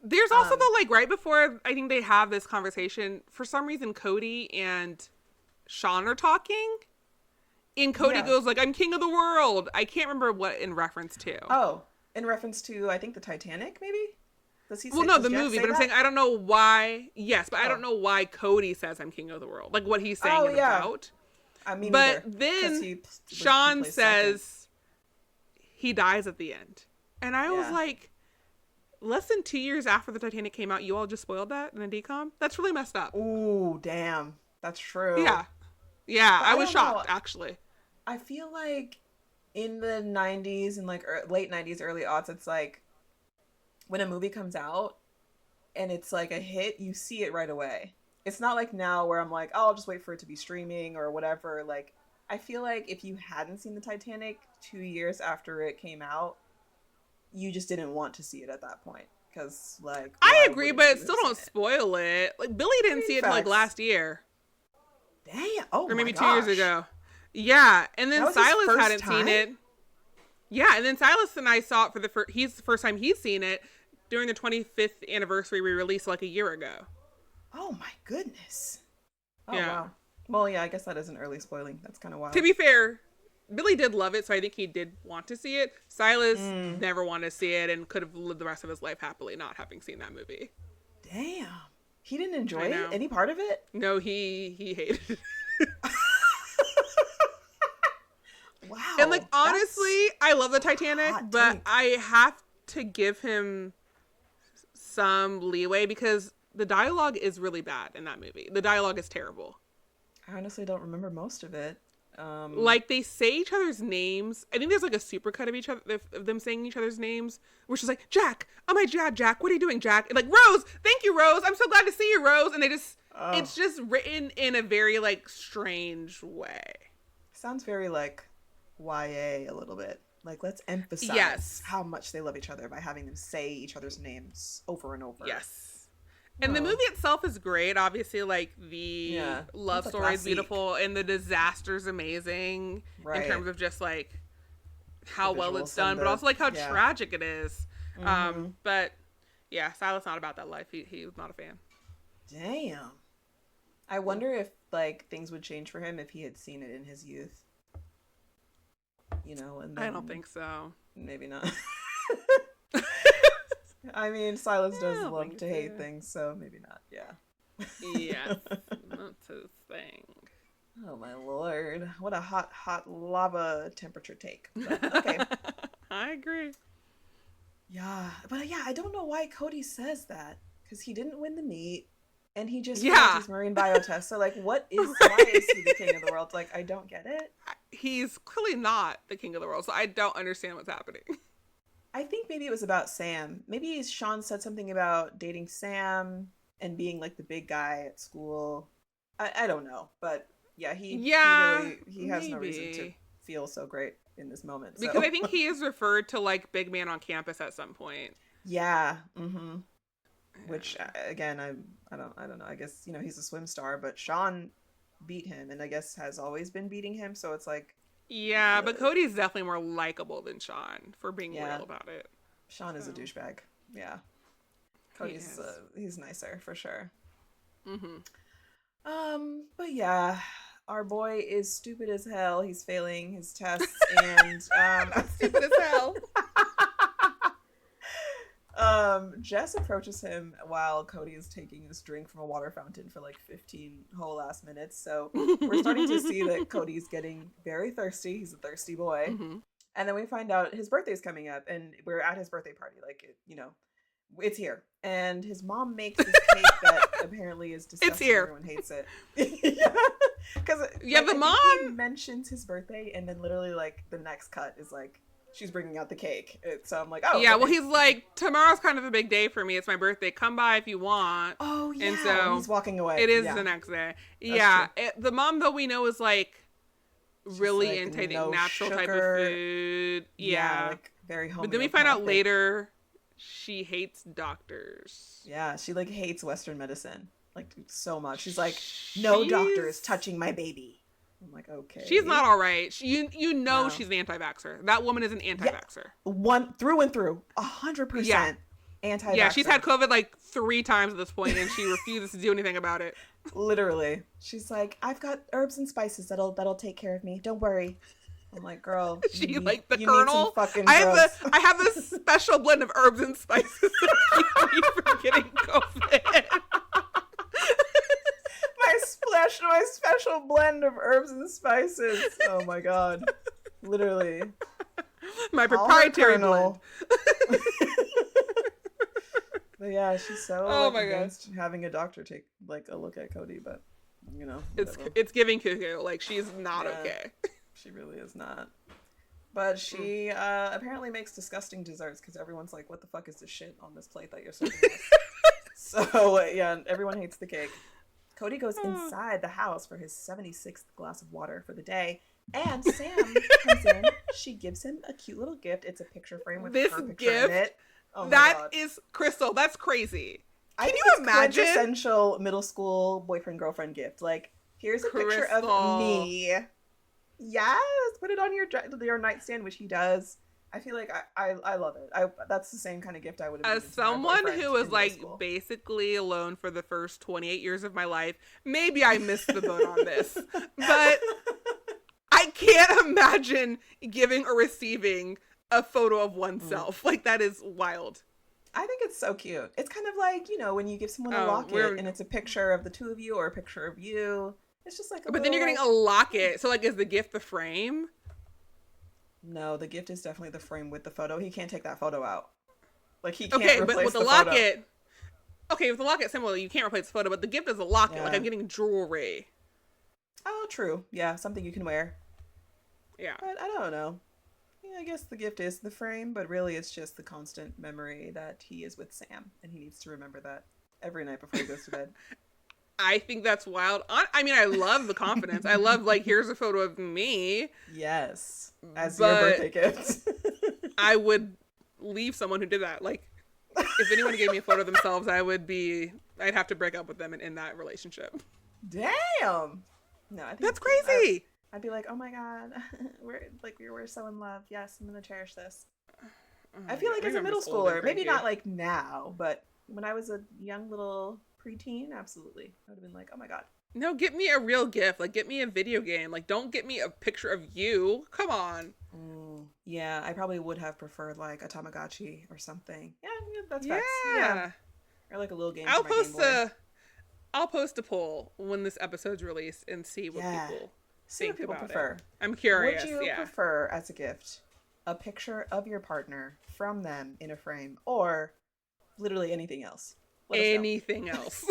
S1: There's also the like right before I think they have this conversation, for some reason Cody and Sean are talking. And Cody goes like, "I'm king of the world." I can't remember what in reference to.
S2: Oh, in reference to, I think, the Titanic, maybe? Does he say,
S1: well, no,
S2: does
S1: the
S2: Jack
S1: movie,
S2: say
S1: but I'm
S2: that?
S1: saying I don't know why. Yes, but I don't know why Cody says I'm king of the world. Like what he's saying about.
S2: I mean,
S1: but
S2: either,
S1: then
S2: he
S1: Sean
S2: plays
S1: says
S2: second.
S1: he dies at the end. And I was like, less than 2 years after the Titanic came out, you all just spoiled that in a decom? That's really messed up.
S2: Ooh, damn. That's true.
S1: Yeah. Yeah,
S2: But
S1: I was shocked, actually.
S2: I feel like in the 90s and like late 90s, early aughts, it's like when a movie comes out and it's like a hit, you see it right away. It's not like now where I'm like, oh, I'll just wait for it to be streaming or whatever. Like, I feel like if you hadn't seen the Titanic 2 years after it came out, you just didn't want to see it at that point. Because, like,
S1: I agree, but still don't spoil it. Like, Billy didn't see it until like last year.
S2: Damn. Oh,
S1: or maybe
S2: my
S1: 2 years
S2: gosh.
S1: ago. Yeah, and then Silas hadn't
S2: time?
S1: seen it. Yeah, and then Silas and I saw it for the first time he's seen it during the 25th anniversary re-release like a year ago.
S2: Oh my goodness. Oh
S1: yeah.
S2: Wow. Well, yeah, I guess that isn't early spoiling. That's kind of wild.
S1: To be fair, Billy did love it, so I think he did want to see it. Silas never wanted to see it and could have lived the rest of his life happily not having seen that movie.
S2: Damn. He didn't enjoy it? Any part of it?
S1: No, he hated it.
S2: Wow.
S1: And like honestly, I love the Titanic, but I have to give him some leeway because the dialogue is really bad in that movie. The dialogue is terrible.
S2: I honestly don't remember most of it.
S1: Like they say each other's names. I think there's like a supercut of each other of them saying each other's names, where she's like, "Jack, oh my God, Jack, what are you doing, Jack?" And like, "Rose, thank you, Rose. I'm so glad to see you, Rose." And they just, it's just written in a very like strange way.
S2: Sounds very like YA a little bit. Like, let's emphasize how much they love each other by having them say each other's names over and over.
S1: Yes. And the movie itself is great. Obviously, like, the love story is beautiful and the disaster's amazing in terms of just, like, how well it's done, but also, like, how tragic it is. But, yeah, Silas not about that life. He was not a fan.
S2: Damn. I wonder if, like, things would change for him if he had seen it in his youth. You know, and then
S1: I don't think so.
S2: Maybe not. I mean, Silas does love to hate things, so maybe not. Yeah.
S1: Yes, that's his thing.
S2: Oh my lord! What a hot lava temperature take. But, okay.
S1: I agree.
S2: Yeah, but yeah, I don't know why Cody says that because he didn't win the meet, and he just failed his marine bio test. So like, why is he the king of the world? Like, I don't get it.
S1: He's clearly not the king of the world, so I don't understand what's happening.
S2: I think maybe it was about Sam. Maybe Sean said something about dating Sam and being like the big guy at school. I don't know, but yeah, he has no reason to feel so great in this moment. So.
S1: Because I think he is referred to like big man on campus at some point.
S2: Yeah. Mm-hmm. Which again, I don't know. I guess he's a swim star, but Sean beat him, and I guess has always been beating him. So it's like.
S1: Yeah, but Cody's definitely more likable than Sean, for being real about it.
S2: Sean is a douchebag. Yeah. Cody's he's nicer for sure. But yeah, our boy is stupid as hell. He's failing his tests and
S1: stupid as hell.
S2: Jess approaches him while Cody is taking his drink from a water fountain for like 15 whole ass minutes. So we're starting to see that Cody's getting very thirsty. He's a thirsty boy. And then we find out his birthday's coming up and we're at his birthday party. Like, It's here. And his mom makes this cake that apparently is disgusting.
S1: It's here.
S2: Everyone hates it. Yeah. Because
S1: the mom
S2: he mentions his birthday, and then literally like the next cut is like she's bringing out the cake. So I'm like, oh
S1: yeah.
S2: okay.
S1: Well, he's like, tomorrow's kind of a big day for me. It's my birthday. Come by if you want.
S2: Oh yeah.
S1: And so
S2: he's walking away.
S1: It is the next day. The mom though we know is like really like, into natural type of food. Yeah.
S2: Like very homeopathic.
S1: But then we find out later she hates doctors.
S2: Yeah, she like hates Western medicine like so much. She's like, no doctor is touching my baby. I'm like, okay.
S1: She's not all right. You know she's an anti-vaxxer. That woman is an anti-vaxxer.
S2: One through and through, 100% anti-vaxxer.
S1: Yeah, she's had COVID like 3 times at this point, and she refuses to do anything about it.
S2: Literally, she's like, I've got herbs and spices that'll take care of me. Don't worry. I'm like, girl,
S1: she like the Colonel. I have a special blend of herbs and spices that keep me from getting COVID.
S2: my special blend of herbs and spices. Oh my god, literally,
S1: my proprietary blend.
S2: But yeah, she's so against having a doctor take like a look at Cody, but you know,
S1: it's giving cuckoo. Like she's not okay.
S2: She really is not. But she apparently makes disgusting desserts because everyone's like, what the fuck is this shit on this plate that you're serving us? So, yeah, everyone hates the cake. Cody goes inside the house for his 76th glass of water for the day. And Sam comes in. She gives him a cute little gift. It's a picture frame with her picture in it. Oh my God.
S1: Is Crystal. That's crazy.
S2: Can you imagine? Quintessential middle school boyfriend-girlfriend gift. Like, here's a picture of me. Yes, put it on your nightstand, which he does. I feel like I love it. That's the same kind of gift I would have.
S1: As someone who was like basically alone for the first 28 years of my life, maybe I missed the boat on this, but I can't imagine giving or receiving a photo of oneself. Like that is wild.
S2: I think it's so cute. It's kind of like, you know, when you give someone a locket and it's a picture of the two of you or a picture of you. It's just like
S1: but then you're getting a locket. So like is the gift the frame?
S2: No, the gift is definitely the frame with the photo. He can't take that photo out. Like he can't replace
S1: but with the locket photo. Okay, with the locket similarly, you can't replace the photo, but the gift is a locket. Yeah. Like I'm getting jewelry.
S2: Oh, true. Yeah, something you can wear.
S1: Yeah.
S2: But I don't know. Yeah, I guess the gift is the frame, but really it's just the constant memory that he is with Sam, and he needs to remember that every night before he goes to bed.
S1: I think that's wild. I mean, I love the confidence. I love, like, here's a photo of me.
S2: Yes. As your birthday gift.
S1: I would leave someone who did that. Like, if anyone gave me a photo of themselves, I'd have to break up with them in that relationship.
S2: Damn. No, I think
S1: that's crazy.
S2: I'd be like, oh my God, we're so in love. Yes, I'm going to cherish this. I feel like as a middle schooler, maybe not like now, but when I was a young little preteen, absolutely. I would have been like, oh my God.
S1: No, get me a real gift. Like, get me a video game. Like, don't get me a picture of you. Come on.
S2: Yeah, I probably would have preferred like a Tamagotchi or something. Yeah, that's facts. Yeah. Or like a little game.
S1: I'll post a poll when this episode's released and see what people think about
S2: prefer.
S1: It. I'm curious.
S2: Would you prefer as a gift a picture of your partner from them in a frame or literally anything else?
S1: Anything else.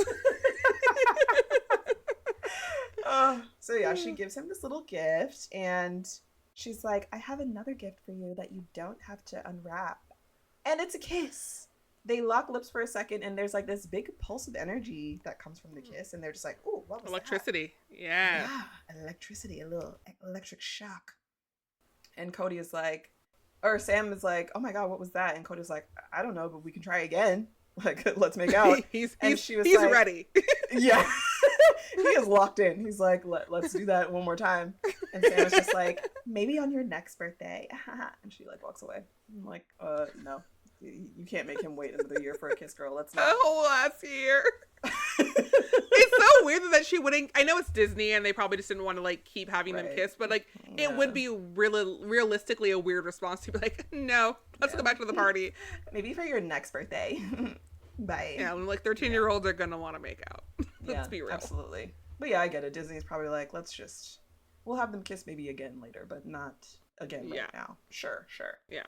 S2: So yeah, she gives him this little gift and she's like, I have another gift for you that you don't have to unwrap. And it's a kiss. They lock lips for a second and there's like this big pulse of energy that comes from the kiss and they're just like, ooh, what was
S1: electricity.
S2: That? Yeah, electricity, a little electric shock. And Cody is like, or Sam is like, oh my God, what was that? And Cody's like, I don't know, but we can try again. Like, let's make out.
S1: He's ready.
S2: Yeah. He is locked in. He's like, let's do that one more time. And Sam was just like, maybe on your next birthday. And she like walks away. I'm like, no. You can't make him wait another year for a kiss, girl. Let's not.
S1: A whole last year. It's so weird that she wouldn't. I know it's Disney and they probably just didn't want to like keep having them kiss, but like it would be realistically a weird response to be like, no, let's go back to the party.
S2: Maybe for your next birthday. Bye.
S1: Yeah, like 13-year-olds are gonna want to make out. Let's be real.
S2: Absolutely. But yeah, I get it. Disney's probably like, we'll have them kiss maybe again later, but not again right now. Sure.
S1: Yeah.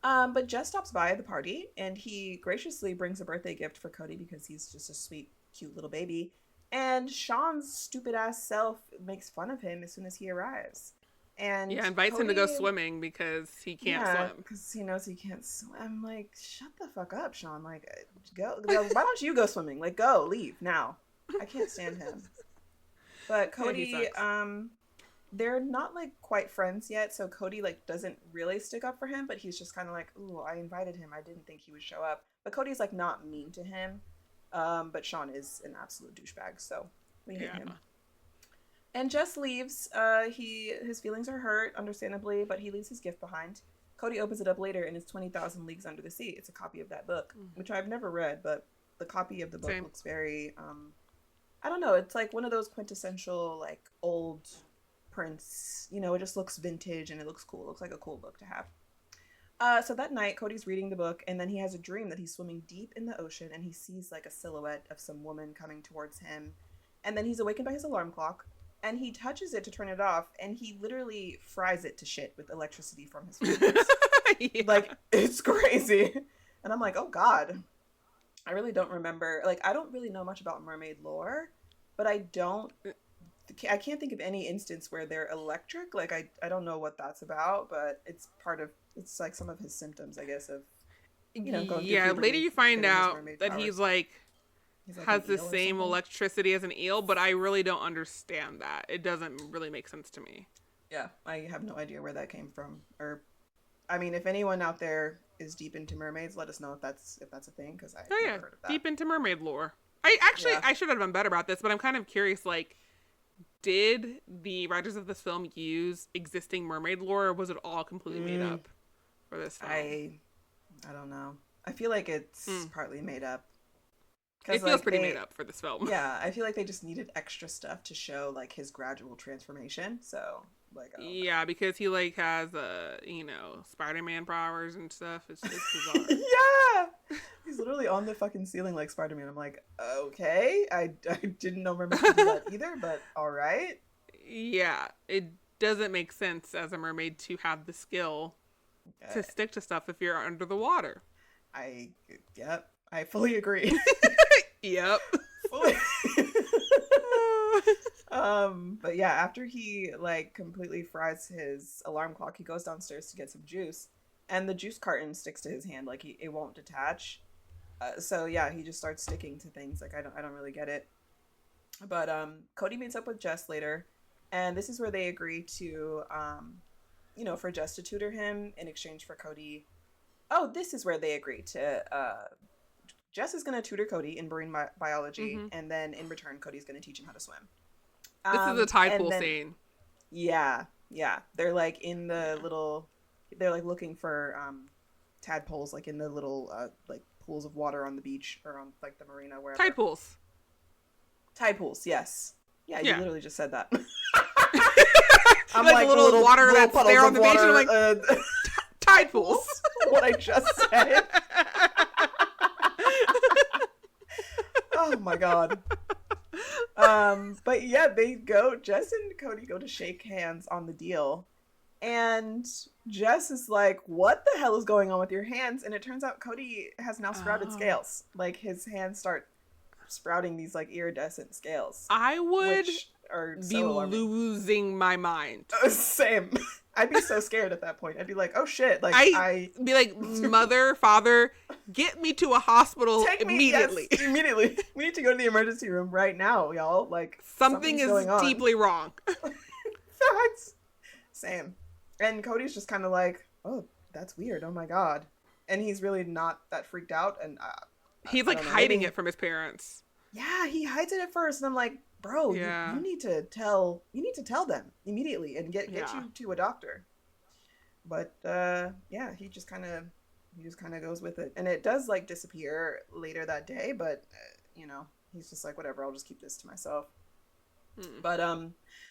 S2: But Jess stops by the party and he graciously brings a birthday gift for Cody because he's just a sweet, cute little baby. And Sean's stupid ass self makes fun of him as soon as he arrives. And
S1: Yeah, invites him to go
S2: Cody,
S1: swimming because he can't
S2: yeah,
S1: swim.
S2: because he knows he can't swim. I'm like, shut the fuck up, Sean. Like, go. Why don't you go swimming? Like, go, leave now. I can't stand him. But Cody, they're not like quite friends yet, so Cody like doesn't really stick up for him, but he's just kind of like, ooh, I invited him. I didn't think he would show up. But Cody's like not mean to him. But Sean is an absolute douchebag, so we hate him. And Jess leaves. His feelings are hurt, understandably, but he leaves his gift behind. Cody opens it up later and it's 20,000 Leagues Under the Sea. It's a copy of that book, which I've never read, but the copy of the book looks very, I don't know, it's like one of those quintessential, like, old prints. You know, it just looks vintage and it looks cool. It looks like a cool book to have. So that night, Cody's reading the book, and then he has a dream that he's swimming deep in the ocean, and he sees, like, a silhouette of some woman coming towards him. And then he's awakened by his alarm clock, and he touches it to turn it off, and he literally fries it to shit with electricity from his fingers. Yeah. Like, it's crazy. And I'm like, oh, God. I really don't remember. Like, I don't really know much about mermaid lore, but I can't think of any instance where they're electric. Like, I don't know what that's about, but it's like some of his symptoms, I guess, of, you know, going through puberty,
S1: later you find out that
S2: powers.
S1: he's like has the same electricity as an eel, but I really don't understand that. It doesn't really make sense to me.
S2: Yeah, I have no idea where that came from. Or, I mean, if anyone out there is deep into mermaids, let us know if that's a thing, because I've never heard of that.
S1: Deep into mermaid lore. I should have done better about this, but I'm kind of curious, like, did the writers of this film use existing mermaid lore, or was it all completely made up for this film?
S2: I don't know. I feel like it's partly made up.
S1: It feels pretty made up for this film.
S2: Yeah, I feel like they just needed extra stuff to show, like, his gradual transformation. So, like,
S1: yeah, because he, like, has Spiderman powers and stuff. It's bizarre.
S2: Yeah, he's literally on the fucking ceiling like Spiderman. I'm like, okay, I didn't know mermaids could do that either, but all right.
S1: Yeah, it doesn't make sense as a mermaid to have the skill to stick to stuff if you're under the water.
S2: Yep, I fully agree.
S1: Yep.
S2: But yeah, after he like completely fries his alarm clock, he goes downstairs to get some juice, and the juice carton sticks to his hand, like it won't detach. So yeah, he just starts sticking to things. Like I don't really get it. But Cody meets up with Jess later, and this is where they agree to for Jess to tutor him in exchange for Cody. Oh, this is where they agree to Jess is going to tutor Cody in marine biology, and then in return, Cody's going to teach him how to swim.
S1: This is a tide pool scene.
S2: Yeah. They're like in the little, they're like looking for tadpoles, like in the little like pools of water on the beach or on like the marina, wherever.
S1: Tide pools.
S2: Tide pools, yes. Yeah, you literally just said that. I'm
S1: like a little water that's there on the beach, and I'm like, tide pools.
S2: What I just said. Oh my God. But yeah, Jess and Cody go to shake hands on the deal. And Jess is like, what the hell is going on with your hands? And it turns out Cody has now sprouted scales. Like his hands start sprouting these like iridescent scales.
S1: I would be
S2: losing
S1: my mind.
S2: Same. I'd be so scared at that point. I'd be like, oh shit. Like
S1: I'd be like, mother, father, get me to a hospital immediately.
S2: Yes, immediately. We need to go to the emergency room right now, y'all. Like
S1: something is deeply wrong.
S2: Facts. Same. And Cody's just kind of like, oh, that's weird. Oh my God. And he's really not that freaked out. And
S1: he's like hiding it from his parents.
S2: Yeah, he hides it at first. And I'm like, bro, you need to tell them immediately and get you to a doctor. But he just kind of goes with it. And it does like disappear later that day, but he's just like, whatever, I'll just keep this to myself. But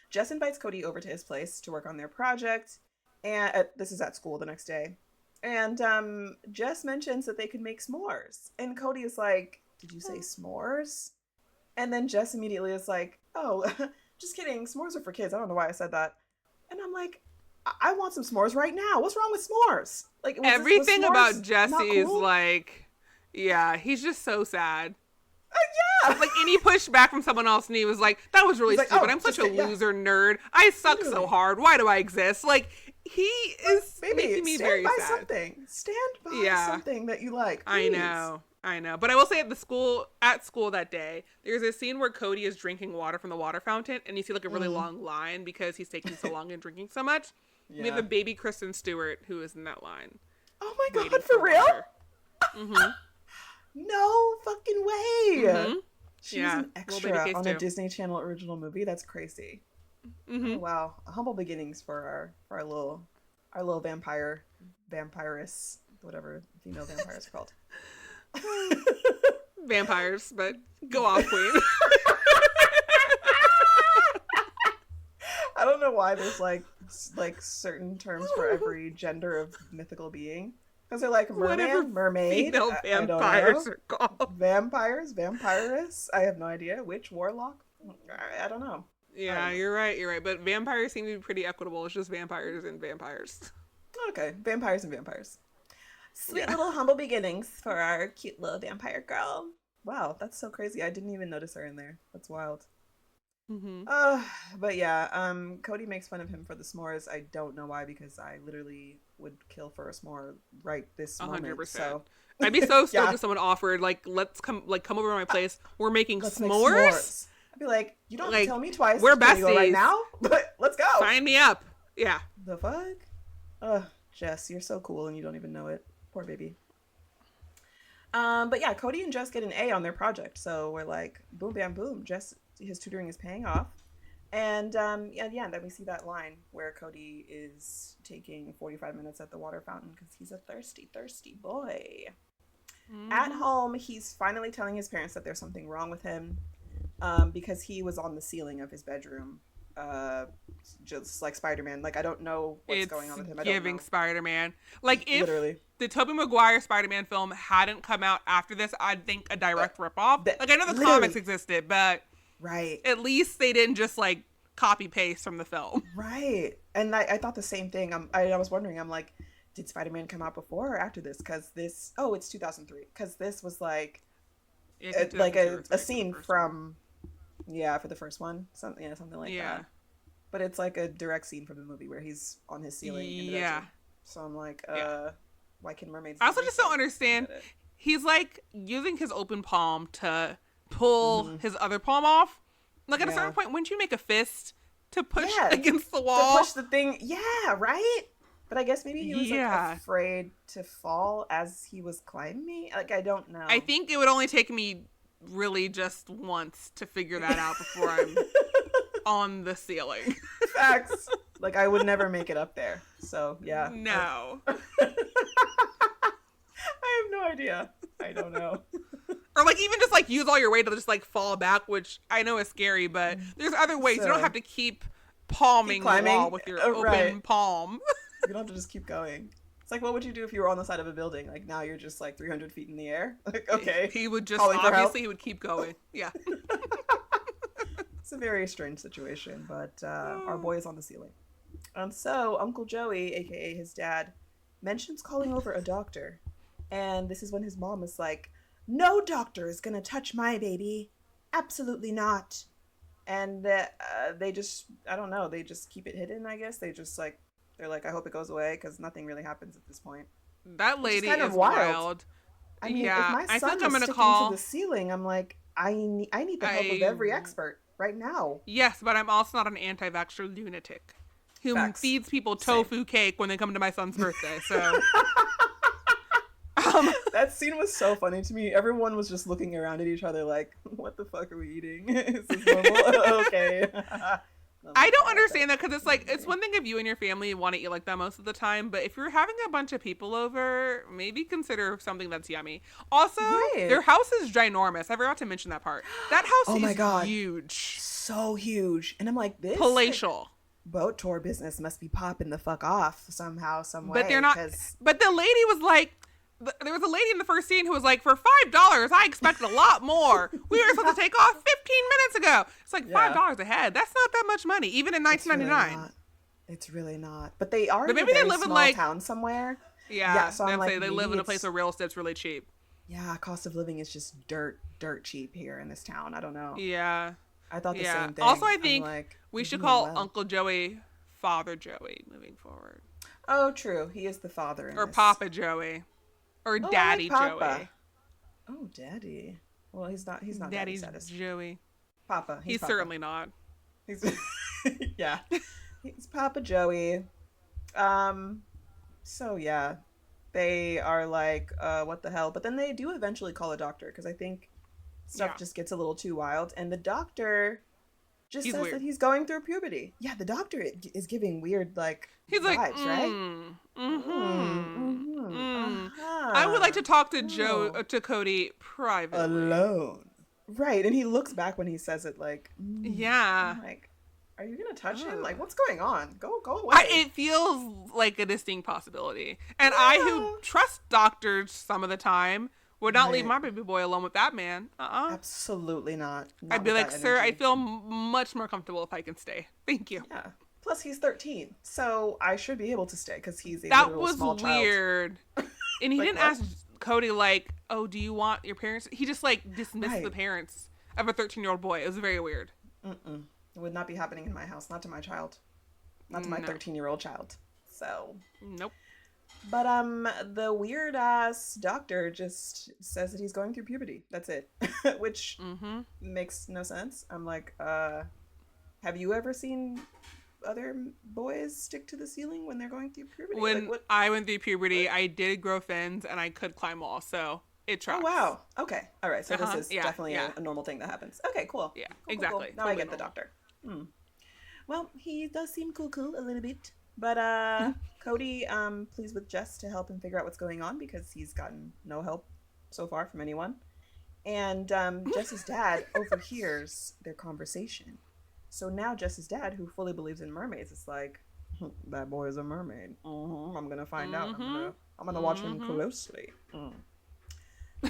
S2: Jess invites Cody over to his place to work on their project, and this is at school the next day. And Jess mentions that they could make s'mores, and Cody is like, did you say s'mores? And then Jess immediately is like, oh, just kidding, s'mores are for kids. I don't know why I said that. And I'm like, I want some s'mores right now. What's wrong with s'mores? Like,
S1: everything about Jesse
S2: cool?
S1: is like, yeah, he's just so sad.
S2: Yeah.
S1: Like, any pushback from someone else, and he was like, that was really stupid. I'm such a loser nerd. I suck so hard. Why do I exist? Like, he is making me very sad.
S2: Stand by something that you like. Please.
S1: I know. But I will say at school that day, there's a scene where Cody is drinking water from the water fountain, and you see like a really long line because he's taking so long and drinking so much. Yeah. We have a baby Kristen Stewart who is in that line.
S2: Oh my God, for real? Mm-hmm. No fucking way. Mm-hmm. She was an extra on a Disney Channel original movie. That's crazy. Mm-hmm. Oh, wow. Humble beginnings for our little vampiress, whatever female vampires are called.
S1: Vampires, but go off, queen.
S2: I don't know why there's like certain terms for every gender of mythical being. Because they're like merman, mermaid.
S1: Female vampires are called.
S2: Vampires, vampiress. I have no idea. Witch, warlock. I don't know.
S1: Yeah, you're right. But vampires seem to be pretty equitable. It's just vampires and vampires.
S2: Okay, vampires and vampires. Sweet little humble beginnings for our cute little vampire girl. Wow, that's so crazy. I didn't even notice her in there. That's wild. Mm-hmm. But yeah, Cody makes fun of him for the s'mores. I don't know why, because I literally would kill for a s'more right this 100%. Moment. So
S1: I'd be so stoked if someone offered let's come over to my place. We're making s'mores.
S2: I'd be like, you don't have to tell me twice.
S1: We're besties
S2: go right now, but let's go.
S1: Sign me up. Yeah.
S2: The fuck? Jess, you're so cool and you don't even know it. Poor baby. But yeah, Cody and Jess get an A on their project, so we're like, boom, bam, boom. His tutoring is paying off. And then we see that line where Cody is taking 45 minutes at the water fountain because he's a thirsty, thirsty boy. At home, he's finally telling his parents that there's something wrong with him because he was on the ceiling of his bedroom, just like Spider-Man. Like, I don't know what's going on with him. I don't know.
S1: Giving Spider-Man. Like, if
S2: literally
S1: the Tobey Maguire Spider-Man film hadn't come out after this, I'd think a direct ripoff. Like, I know the comics existed, but...
S2: Right.
S1: At least they didn't just like copy paste from the film.
S2: Right. And I thought the same thing. I was wondering, I'm like, did Spider-Man come out before or after this? Because it's 2003. Because this was like a scene from, for the first one. Something like that. But it's like a direct scene from the movie where he's on his ceiling. In the bedroom. So I'm like, why can mermaids?
S1: I also just don't understand. He's like using his open palm to pull his other palm off. Like, at a certain point, wouldn't you make a fist to push against the wall?
S2: To push the thing. Yeah, right? But I guess maybe he was like afraid to fall as he was climbing. Like, I don't know.
S1: I think it would only take me really just once to figure that out before I'm on the ceiling.
S2: Facts. Like, I would never make it up there. So, yeah.
S1: No.
S2: I have no idea. I don't know.
S1: Or like even just like use all your weight to just like fall back, which I know is scary, but there's other ways. You don't have to keep palming the wall with your open palm.
S2: You don't have to just keep going. It's like, what would you do if you were on the side of a building? Like, now you're just like 300 feet in the air. Like, okay.
S1: He would just obviously he would keep going. Yeah.
S2: It's a very strange situation, but our boy is on the ceiling. And so Uncle Joey, aka his dad, mentions calling over a doctor. And this is when his mom is like, no doctor is gonna touch my baby. Absolutely not. And they just, I don't know, they just keep it hidden, I guess. They're like, I hope it goes away, because nothing really happens at this point.
S1: That lady is wild.
S2: I mean, if my son is sticking to the ceiling, I'm like, I need the help of every expert right now.
S1: Yes, but I'm also not an anti-vaxxer lunatic who feeds people tofu cake when they come to my son's birthday, so...
S2: That scene was so funny to me. Everyone was just looking around at each other like, what the fuck are we eating? Is this normal? Okay.
S1: I don't understand that, because it's like, it's one thing if you and your family want to eat like that most of the time, but if you're having a bunch of people over, maybe consider something that's yummy. Also, their house is ginormous. I forgot to mention that part. That house is huge.
S2: So huge. And I'm like, this
S1: palatial
S2: boat tour business must be popping the fuck off somehow, some way.
S1: But they're not. But the lady was like, there was a lady in the first scene who was like, for $5, I expected a lot more. We were supposed to take off 15 minutes ago. It's like $5 a head. That's not that much money, even in 1999.
S2: It's really not. But they are
S1: But
S2: in a
S1: maybe they
S2: very
S1: live in
S2: small town somewhere. Yeah,
S1: yeah,
S2: so I'm
S1: they'd
S2: like,
S1: say they live
S2: maybe
S1: in a place
S2: it's,
S1: where real estate's really cheap.
S2: yeah, cost of living is just dirt cheap here in this town. I don't know.
S1: Yeah.
S2: I thought the
S1: Yeah.
S2: same
S1: Also,
S2: thing.
S1: I
S2: I'm
S1: think
S2: like,
S1: we
S2: they're
S1: should
S2: doing
S1: call
S2: well.
S1: Uncle Joey Father Joey moving forward.
S2: Oh, true. He is the father in
S1: Or
S2: this.
S1: Papa Joey. Or
S2: Oh, I like
S1: Daddy
S2: Papa.
S1: Joey.
S2: Oh, Daddy. Well, he's not. He's not Daddy
S1: Daddy's
S2: status.
S1: Joey.
S2: Papa. He's
S1: He's
S2: Papa.
S1: certainly not.
S2: He's yeah. He's Papa Joey. Um. So yeah, they are like, what the hell? But then they do eventually call a doctor because I think stuff
S1: Yeah.
S2: just gets a little too wild, and the doctor just
S1: He's
S2: says that
S1: weird.
S2: he's going through puberty. Yeah, the doctor is giving weird like
S1: He's like,
S2: vibes, right?
S1: mm. I would like
S2: Uh-huh.
S1: to talk to
S2: Oh,
S1: to Cody privately.
S2: alone. Right, and he looks back when he says it like,
S1: Yeah.
S2: I'm like, are you gonna touch him?
S1: Ugh.
S2: Like, what's going on? Go away.
S1: It feels like a distinct possibility. And I, who
S2: Yeah.
S1: trust doctors some of the time, would not leave
S2: Right.
S1: my baby boy alone with that man.
S2: Absolutely not.
S1: I'd
S2: Not
S1: be
S2: with
S1: like,
S2: that
S1: sir, I
S2: energy.
S1: feel much more comfortable if I can stay. Thank you.
S2: Yeah. Plus, he's 13, so I should be able to stay because he's a
S1: That
S2: literal
S1: was
S2: small child.
S1: weird. And he
S2: Like
S1: didn't
S2: what?
S1: ask Cody, like, oh, do you want your parents? He just, like, dismissed the
S2: Right.
S1: parents of a 13-year-old boy. It was very weird.
S2: Mm-mm. It would not be happening in my house. Not to my child. Not to my
S1: No.
S2: 13-year-old child. So,
S1: Nope.
S2: but the weird ass doctor just says that he's going through puberty. That's it, which
S1: Mm-hmm.
S2: makes no sense. I'm like, have you ever seen other boys stick to the ceiling when they're going through puberty? Like
S1: When
S2: what?
S1: I went through puberty,
S2: What?
S1: I did grow fins and I could climb walls, so it
S2: Oh
S1: tracks.
S2: wow. Okay. All right. So this
S1: Uh-huh.
S2: is
S1: Yeah,
S2: definitely
S1: yeah.
S2: a normal thing that happens. Okay. Cool.
S1: Yeah,
S2: Cool.
S1: exactly.
S2: Now I
S1: Totally
S2: get the
S1: normal.
S2: doctor. Hmm. Well, he does seem cool a little bit. But Cody pleads with Jess to help him figure out what's going on because he's gotten no help so far from anyone. And Jess's dad overhears their conversation. So now Jess's dad, who fully believes in mermaids, is like, that boy is a mermaid. I'm gonna find out. I'm gonna watch him closely.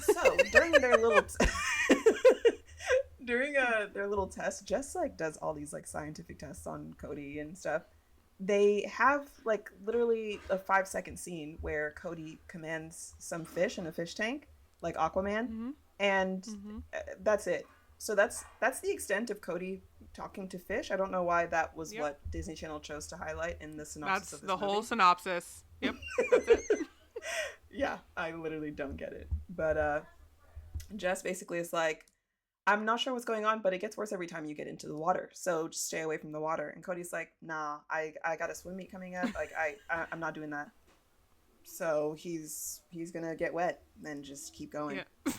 S2: So during their little during their little test, Jess like does all these like scientific tests on Cody and stuff. They have like literally a 5-second scene where Cody commands some fish in a fish tank, like Aquaman,
S1: Mm-hmm.
S2: and
S1: Mm-hmm.
S2: that's it. So that's the extent of Cody talking to fish. I don't know why that was
S1: Yep.
S2: what Disney Channel chose to highlight in the synopsis
S1: That's
S2: of this
S1: the whole
S2: movie.
S1: synopsis. Yep, that's it.
S2: Yeah, I literally don't get it. But Jess basically is like, I'm not sure what's going on, but it gets worse every time you get into the water. So just stay away from the water. And Cody's like, nah, I got a swim meet coming up. Like I'm not doing that. So he's gonna get wet and just keep going.
S1: Yeah.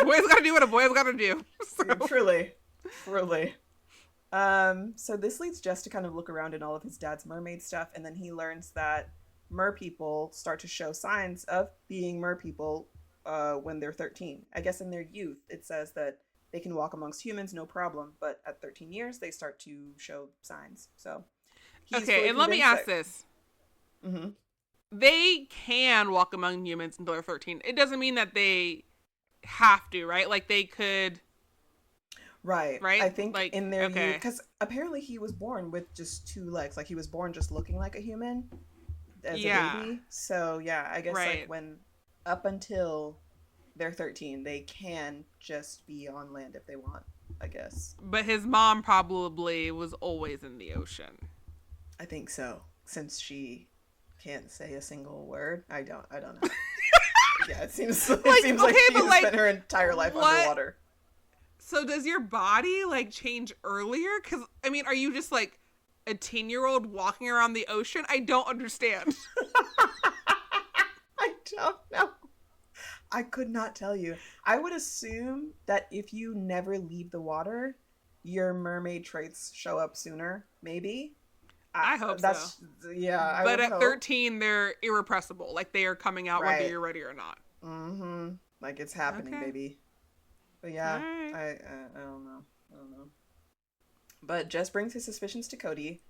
S1: Boy's gotta do what a boy's gotta do. So.
S2: Truly. So this leads Jess to kind of look around in all of his dad's mermaid stuff, and then he learns that mer people start to show signs of being mer people when they're 13. I guess in their youth, it says that they can walk amongst humans, no problem, but at 13 years, they start to show signs. So,
S1: Okay, and let me ask this.
S2: Mm-hmm.
S1: They can walk among humans until they're 13. It doesn't mean that they have to, right? Like, they could...
S2: Right.
S1: Right?
S2: I think
S1: Like,
S2: in their
S1: okay.
S2: youth, because apparently he was born with just 2 legs. Like, he was born just looking like a human as a baby. So, yeah, I guess,
S1: Right.
S2: like, when... Up until they're 13, they can just be on land if they want, I guess.
S1: But his mom probably was always in the ocean.
S2: I think so, since she can't say a single word. I don't know. Yeah, it seems like
S1: okay,
S2: she
S1: but,
S2: has
S1: like,
S2: spent her entire life
S1: what?
S2: underwater.
S1: So does your body, like, change earlier? Because, I mean, are you just, like, a 10-year-old walking around the ocean? I don't understand.
S2: I don't know. I could not tell you. I would assume that if you never leave the water, your mermaid traits show up sooner, maybe.
S1: I hope
S2: that's,
S1: so.
S2: Yeah,
S1: But at
S2: hope.
S1: 13, they're irrepressible. Like, they are coming out
S2: Right.
S1: whether you're ready or not.
S2: Mm-hmm. Like, it's happening,
S1: Okay.
S2: baby. But yeah,
S1: Alright.
S2: I don't know. But Jess brings his suspicions to Cody,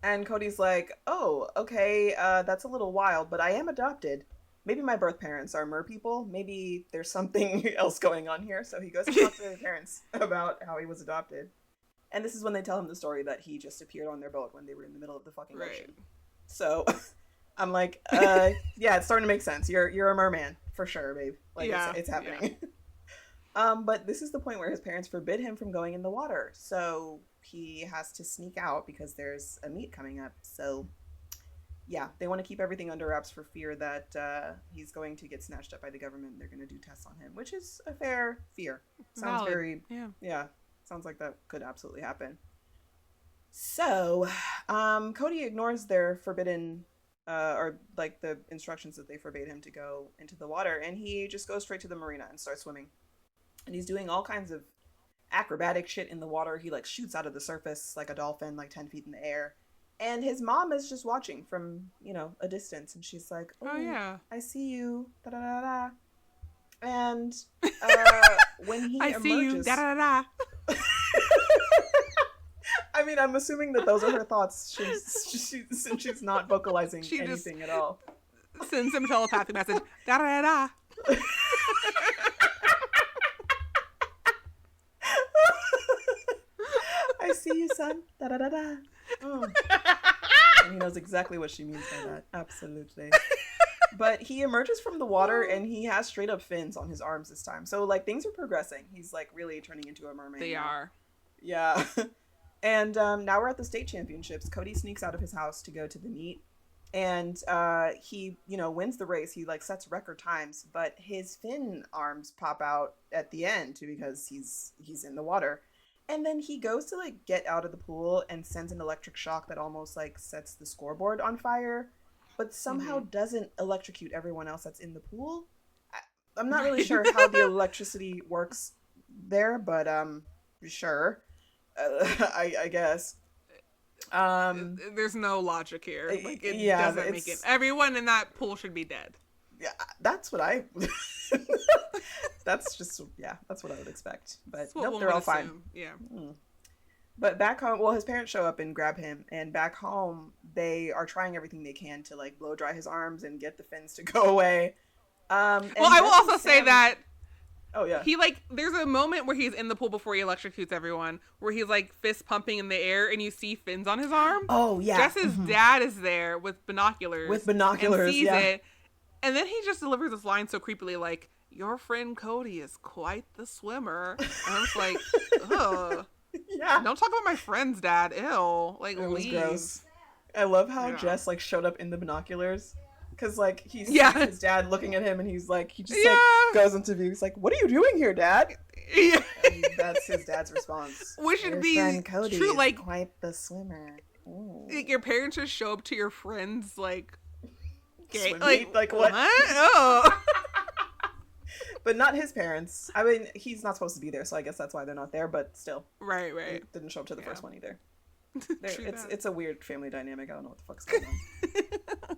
S2: and Cody's like, oh, okay, that's a little wild, but I am adopted. Maybe my birth parents are mer people. Maybe there's something else going on here. So he goes to talk to his parents about how he was adopted. And this is when they tell him the story that he just appeared on their boat when they were in the middle of the fucking ocean.
S1: Right.
S2: So I'm like, yeah, it's starting to make sense. You're a merman for sure, babe. Like, yeah, it's happening. Yeah. But this is the point where his parents forbid him from going in the water. So he has to sneak out because there's a meet coming up. So yeah, they want to keep everything under wraps for fear that he's going to get snatched up by the government. They're going to do tests on him, which is a fair fear. Sounds
S1: valid.
S2: very,
S1: yeah.
S2: Sounds like that could absolutely happen. So, Cody ignores their forbidden, or like the instructions that they forbade him to go into the water, and he just goes straight to the marina and starts swimming. And he's doing all kinds of acrobatic shit in the water. He like shoots out of the surface like a dolphin, like 10 feet in the air. And his mom is just watching from, a distance, and she's like,
S1: "Oh yeah,
S2: I see you, da da da da." And when he emerges,
S1: see you, da da da.
S2: I mean, I'm assuming that those are her thoughts. She's not vocalizing anything at all.
S1: Sends him a telepathic message. Da da da da.
S2: I see you, son. Da da da da. And he knows exactly what she means by that. Absolutely. But he emerges from the water and he has straight up fins on his arms this time. So like things are progressing. He's like really turning into a mermaid.
S1: They are.
S2: Yeah. And now we're at the state championships. Cody sneaks out of his house to go to the meet. And he, wins the race. He like sets record times, but his fin arms pop out at the end because he's in the water. And then he goes to like get out of the pool and sends an electric shock that almost like sets the scoreboard on fire, but somehow doesn't electrocute everyone else that's in the pool. I'm not really sure how the electricity works there, but sure. I guess.
S1: There's no logic here. Like it doesn't make it. Everyone in that pool should be dead.
S2: Yeah, that's what I. That's what I would expect. But nope, they're all fine.
S1: Yeah.
S2: But back home, well, his parents show up and grab him, and back home, they are trying everything they can to like blow dry his arms and get the fins to go away.
S1: Well, I will also say that.
S2: Oh yeah.
S1: He there's a moment where he's in the pool before he electrocutes everyone, where he's like fist pumping in the air, and you see fins on his arm.
S2: Oh yeah.
S1: Jess's dad is there with binoculars. And sees it, and then he just delivers this line so creepily, like, "Your friend Cody is quite the swimmer," and I'm just like, ugh.
S2: Yeah.
S1: Don't talk about my friend's dad. Ew. Like,
S2: it was
S1: leave.
S2: Gross. I love how Jess like showed up in the binoculars. Because, like, he sees his dad looking at him, and he's like, he just, like, goes into view. He's like, "What are you doing here, Dad?"
S1: Yeah.
S2: And that's his dad's response.
S1: Which would be
S2: friend Cody
S1: true,
S2: is
S1: like,
S2: quite the swimmer.
S1: Like, your parents just show up to your friends, like,
S2: swim meet? Like, what?
S1: Oh.
S2: But not his parents. I mean, he's not supposed to be there, so I guess that's why they're not there, but still.
S1: Right.
S2: He didn't show up to the first one either. It's a weird family dynamic. I don't know what the fuck's going on.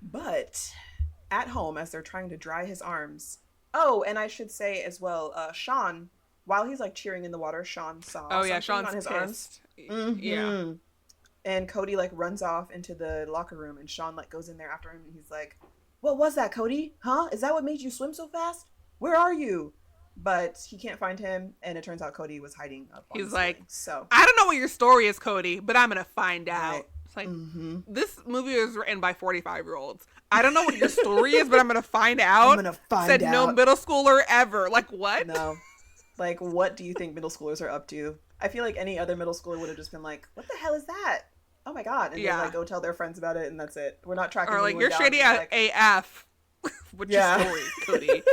S2: But at home, as they're trying to dry his arms. Oh, and I should say as well, Sean, while he's like cheering in the water, Sean saw something
S1: Sean's
S2: on his
S1: pissed.
S2: arms. Mm-hmm.
S1: Yeah.
S2: And Cody like runs off into the locker room, and Sean like goes in there after him, and he's like, "What was that, Cody? Huh? Is that what made you swim so fast? Where are you?" But he can't find him, and it turns out Cody was hiding up on
S1: He's
S2: the
S1: like,
S2: ceiling, so
S1: "I don't know what your story is, Cody, but I'm gonna find out."
S2: Right.
S1: It's like, this movie was written by 45-year-olds. I don't know what your story is, but I'm gonna find out.
S2: I'm gonna find
S1: Said
S2: out.
S1: no middle schooler ever. Like, what?
S2: No. Like, what do you think middle schoolers are up to? I feel like any other middle schooler would have just been like, "What the hell is that? Oh my god!" And then like go tell their friends about it, and that's it. We're not tracking.
S1: Or like, "You're
S2: down.
S1: shady at AF." What's your story, Cody?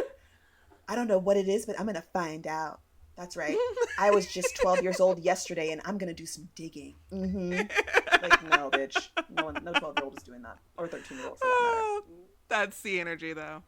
S2: I don't know what it is, but I'm gonna find out. That's right. I was just 12 years old yesterday, and I'm gonna do some digging. Like, no, bitch. No 12-year-old is doing that, or 13-year-old for that matter.
S1: That's the energy, though.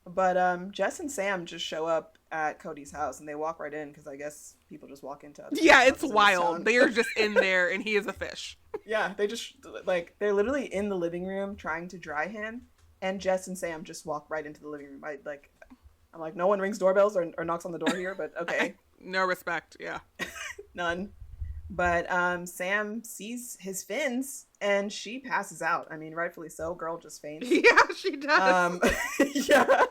S2: But Jess and Sam just show up at Cody's house, and they walk right in because I guess people just walk into.
S1: Yeah, it's wild. They are just in there, and he is a fish.
S2: Yeah, they just like they're literally in the living room trying to dry him, and Jess and Sam just walk right into the living room. I'm like, no one rings doorbells or knocks on the door here, but okay.
S1: No respect, yeah.
S2: None. But Sam sees his fins, and she passes out. I mean, rightfully so. Girl just faints.
S1: Yeah, she does.
S2: Yeah.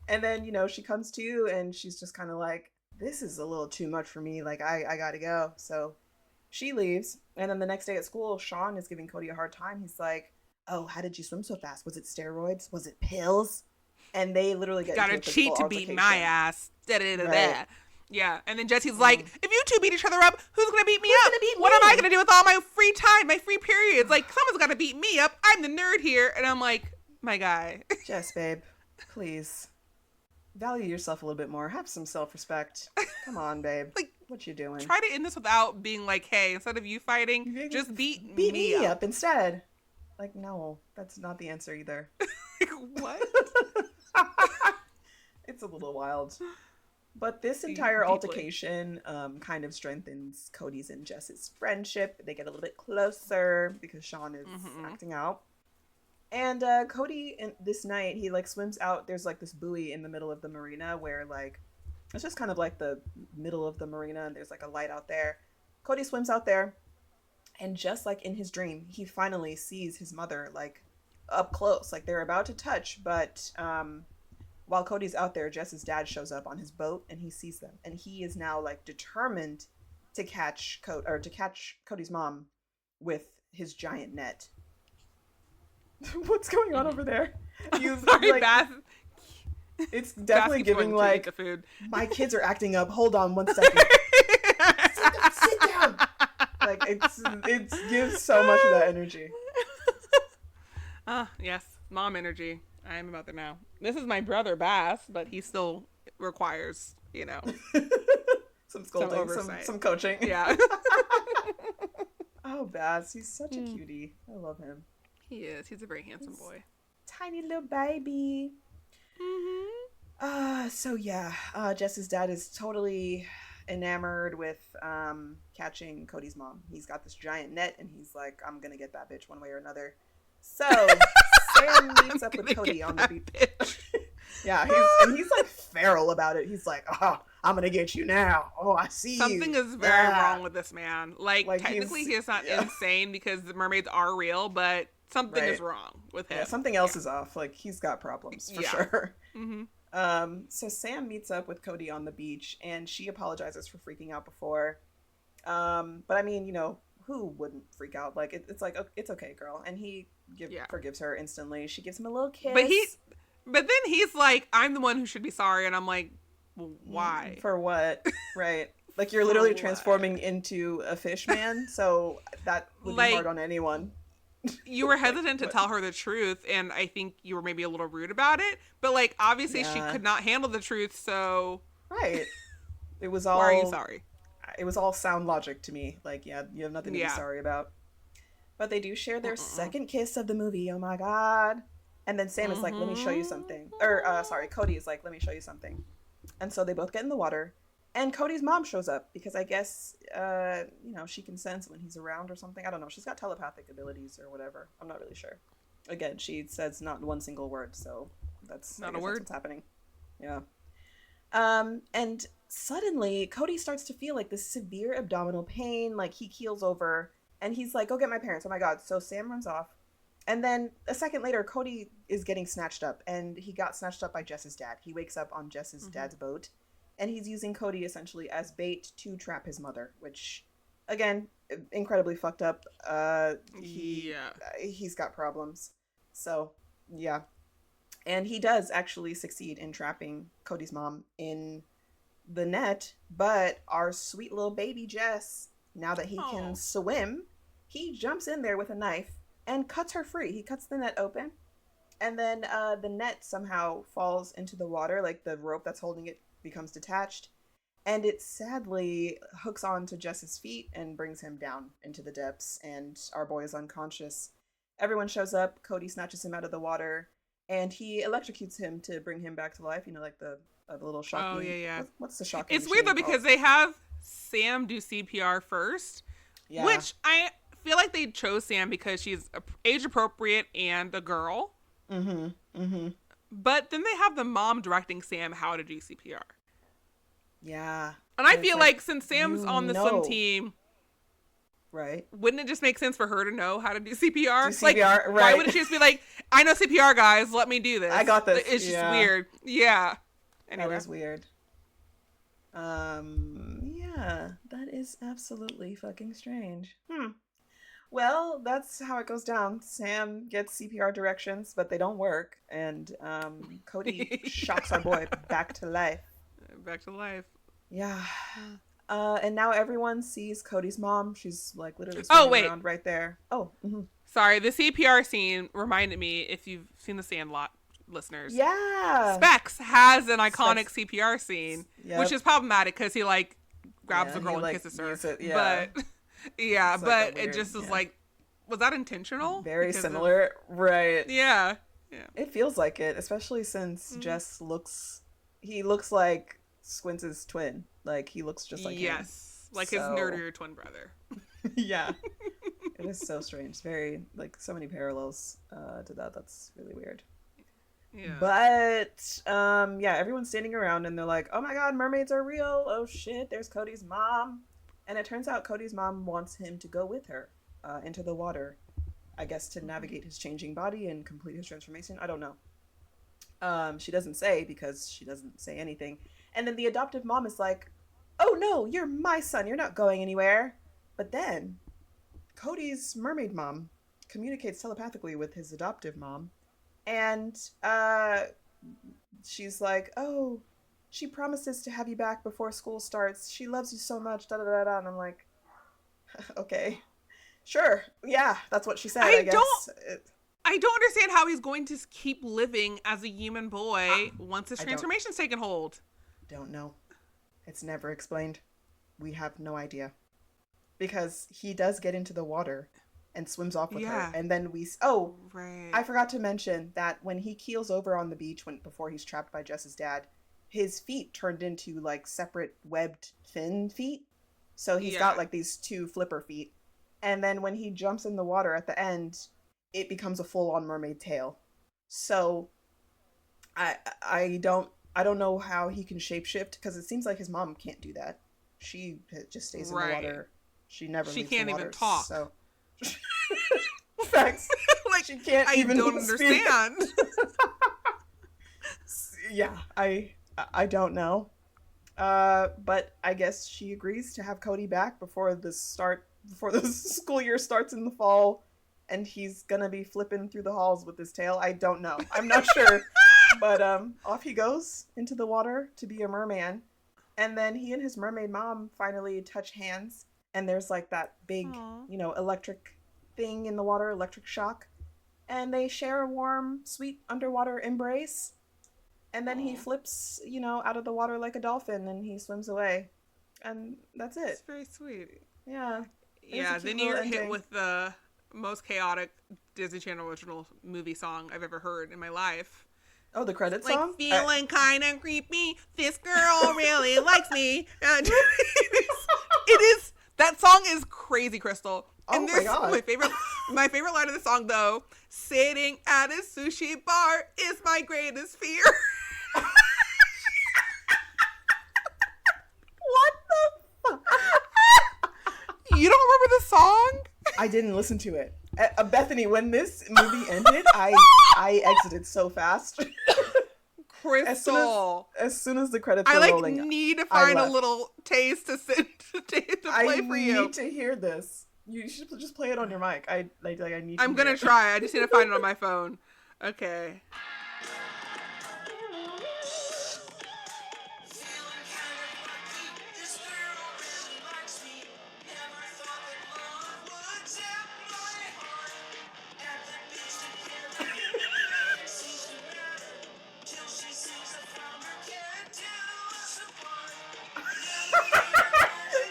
S2: And then, she comes to, and she's just kind of like, this is a little too much for me. Like, I gotta go. So she leaves. And then the next day at school, Sean is giving Cody a hard time. He's like, oh, how did you swim so fast? Was it steroids? Was it pills? And they literally get
S1: Gotta
S2: into a physical
S1: cheat to
S2: altercation.
S1: beat my ass. Da-da-da-da.
S2: Right.
S1: Yeah, and then Jesse's like, if you two beat each other up, who's gonna beat me
S2: Who's
S1: up?
S2: gonna beat
S1: What
S2: me?
S1: am I gonna do with all my free time, my free periods? Like, someone's gotta beat me up. I'm the nerd here. And I'm like, my guy.
S2: Jess, babe, please. Value yourself a little bit more. Have some self-respect. Come on, babe.
S1: Like,
S2: what you doing?
S1: Try to end this without being like, hey, instead of you fighting, just beat me
S2: up instead. Like, no, that's not the answer either.
S1: Like, what?
S2: It's a little wild. But this entire altercation kind of strengthens Cody's and Jess's friendship. They get a little bit closer because Sean is acting out. And Cody, this night, he, like, swims out. There's, like, this buoy in the middle of the marina where, like, it's just kind of like the middle of the marina, and there's, like, a light out there. Cody swims out there, and just like in his dream, he finally sees his mother, like, up close. Like, they're about to touch, but while Cody's out there, Jess's dad shows up on his boat, and he sees them. And he is now, like, determined to catch Cody's mom with his giant net. What's going on over there?
S1: Sorry,
S2: like,
S1: Beth.
S2: It's definitely giving, like,
S1: the food.
S2: My kids are acting up. Hold on 1 second. sit down. Like, it gives so much of that energy.
S1: Yes, mom energy. I am about there now. This is my brother Bass, but he still requires,
S2: some scolding, some coaching.
S1: Yeah.
S2: Oh, Bass, he's such a cutie. I love him.
S1: He is. He's a very handsome boy.
S2: Tiny little baby. So yeah, Jess's dad is totally enamored with catching Cody's mom. He's got this giant net, and he's like, I'm gonna get that bitch one way or another. So Sam meets up with Cody on the beach. Yeah, he's like feral about it. He's like, oh, I'm gonna get you now. Oh, I see
S1: Something
S2: you.
S1: is very wrong with this man. Like technically he's not insane because the mermaids are real, but something is wrong with him.
S2: Yeah, something else is off. Like, he's got problems for sure. So Sam meets up with Cody on the beach, and she apologizes for freaking out before. But I mean, who wouldn't freak out? Like, it's like, it's okay, girl. And he forgives her instantly. She gives him a little kiss.
S1: But then he's like, I'm the one who should be sorry. And I'm like, well, why?
S2: For what? Right. Like, you're literally transforming into a fish man. So that would be hard on anyone.
S1: You were hesitant to tell her the truth, and I think you were maybe a little rude about it. But, like, obviously she could not handle the truth, so...
S2: Right. It was all...
S1: Why are you sorry?
S2: It was all sound logic to me. Like, you have nothing to be sorry about. But they do share their second kiss of the movie. Oh, my God. And then Sam is like, let me show you something. Cody is like, let me show you something. And so they both get in the water. And Cody's mom shows up because I guess, she can sense when he's around or something. I don't know. She's got telepathic abilities or whatever. I'm not really sure. Again, she says not one single word, so that's
S1: not a word.
S2: That's what's happening. Yeah. And suddenly Cody starts to feel like this severe abdominal pain. Like, he keels over and he's like, go get my parents. Oh my God. So Sam runs off. And then a second later, Cody is getting snatched up, and he got snatched up by Jess's dad. He wakes up on Jess's dad's boat. And he's using Cody essentially as bait to trap his mother, which, again, incredibly fucked up. He's got problems. So, yeah. And he does actually succeed in trapping Cody's mom in the net. But our sweet little baby Jess, now that he can swim, he jumps in there with a knife and cuts her free. He cuts the net open. And then the net somehow falls into the water, like the rope that's holding it becomes detached, and it sadly hooks onto Jess's feet and brings him down into the depths, and our boy is unconscious. Everyone shows up. Cody snatches him out of the water, and he electrocutes him to bring him back to life. Like the little shocking.
S1: Oh, yeah.
S2: What's the shocking?
S1: It's weird though because they have Sam do CPR first, which I feel like they chose Sam because she's age appropriate and a girl. But then they have the mom directing Sam how to do CPR.
S2: Yeah.
S1: And I feel like since Sam's on the swim team,
S2: right?
S1: Wouldn't it just make sense for her to know how to do CPR?
S2: Like, right.
S1: Why wouldn't she just be like, I know CPR, guys, let me do this.
S2: I got this.
S1: It's just weird. Yeah. Anyway.
S2: That is weird. Yeah, that is absolutely fucking strange. Well, that's how it goes down. Sam gets CPR directions, but they don't work, and Cody shocks our boy back to life.
S1: Back to life.
S2: Yeah. And now everyone sees Cody's mom. She's like literally
S1: Oh,
S2: swimming
S1: wait.
S2: around right there. Oh,
S1: Sorry, the CPR scene reminded me, if you've seen The Sandlot, listeners.
S2: yeah.
S1: Specs has an iconic CPR scene,
S2: Yep.
S1: which is problematic because he like grabs
S2: Yeah,
S1: the girl
S2: he,
S1: and
S2: like,
S1: kisses her.
S2: it, yeah.
S1: But yeah,
S2: It's like
S1: but it
S2: weird,
S1: just was
S2: yeah.
S1: like, was that intentional?
S2: Very
S1: Because
S2: similar, right?
S1: Yeah.
S2: It feels like it, especially since Jess he looks like Squints' twin. Like, he looks just like him.
S1: Yes, like his nerdier twin brother.
S2: Yeah. It is so strange. Very, like, so many parallels to that. That's really weird.
S1: Yeah.
S2: But, yeah, everyone's standing around and they're like, oh my god, mermaids are real. Oh shit, there's Cody's mom. And it turns out Cody's mom wants him to go with her into the water. I guess to navigate his changing body and complete his transformation. I don't know. She doesn't say because she doesn't say anything. And then the adoptive mom is like, oh no, you're my son. You're not going anywhere. But then Cody's mermaid mom communicates telepathically with his adoptive mom. And she's like, oh, she promises to have you back before school starts. She loves you so much. Da da da da. And I'm like, okay. Sure. Yeah, that's what she said, I guess.
S1: I don't understand how he's going to keep living as a human boy once his transformation's taken hold.
S2: Don't know. It's never explained. We have no idea. Because he does get into the water and swims off with her. And then right. I forgot to mention that when he keels over on the beach before he's trapped by Jess's dad, his feet turned into like separate webbed fin feet. So he's got like these two flipper feet. And then when he jumps in the water at the end, it becomes a full-on mermaid tail. So I don't know how he can shapeshift, because it seems like his mom can't do that. She just stays in the water. She never leaves the water. She can't even talk. So facts.
S1: Like,
S2: she can't even
S1: don't understand.
S2: Yeah, I don't know. But I guess she agrees to have Cody back before the school year starts in the fall, and he's gonna be flipping through the halls with his tail. I don't know. I'm not sure. But off he goes into the water to be a merman. And then he and his mermaid mom finally touch hands, and there's like that big, electric thing in the water, electric shock. And they share a warm, sweet underwater embrace. And then he flips, out of the water like a dolphin, and he swims away. And that's it.
S1: It's very sweet.
S2: Yeah.
S1: Yeah, then you're hit with the most chaotic Disney Channel original movie song I've ever heard in my life.
S2: Oh, the credit song?
S1: Like, feeling kind of creepy. This girl really likes me. And it is. That song is crazy, Crystal. And
S2: my God.
S1: My favorite line of the song, though, sitting at a sushi bar is my greatest fear.
S2: What the fuck?
S1: You don't remember the song?
S2: I didn't listen to it. Bethany, when this movie ended, I exited so fast.
S1: Crystal.
S2: As soon as the credits were rolling,
S1: I need to find a little taste to play for you.
S2: I need to hear this. You should just play it on your mic. I need.
S1: I'm gonna try. I just need to find it on my phone. Okay.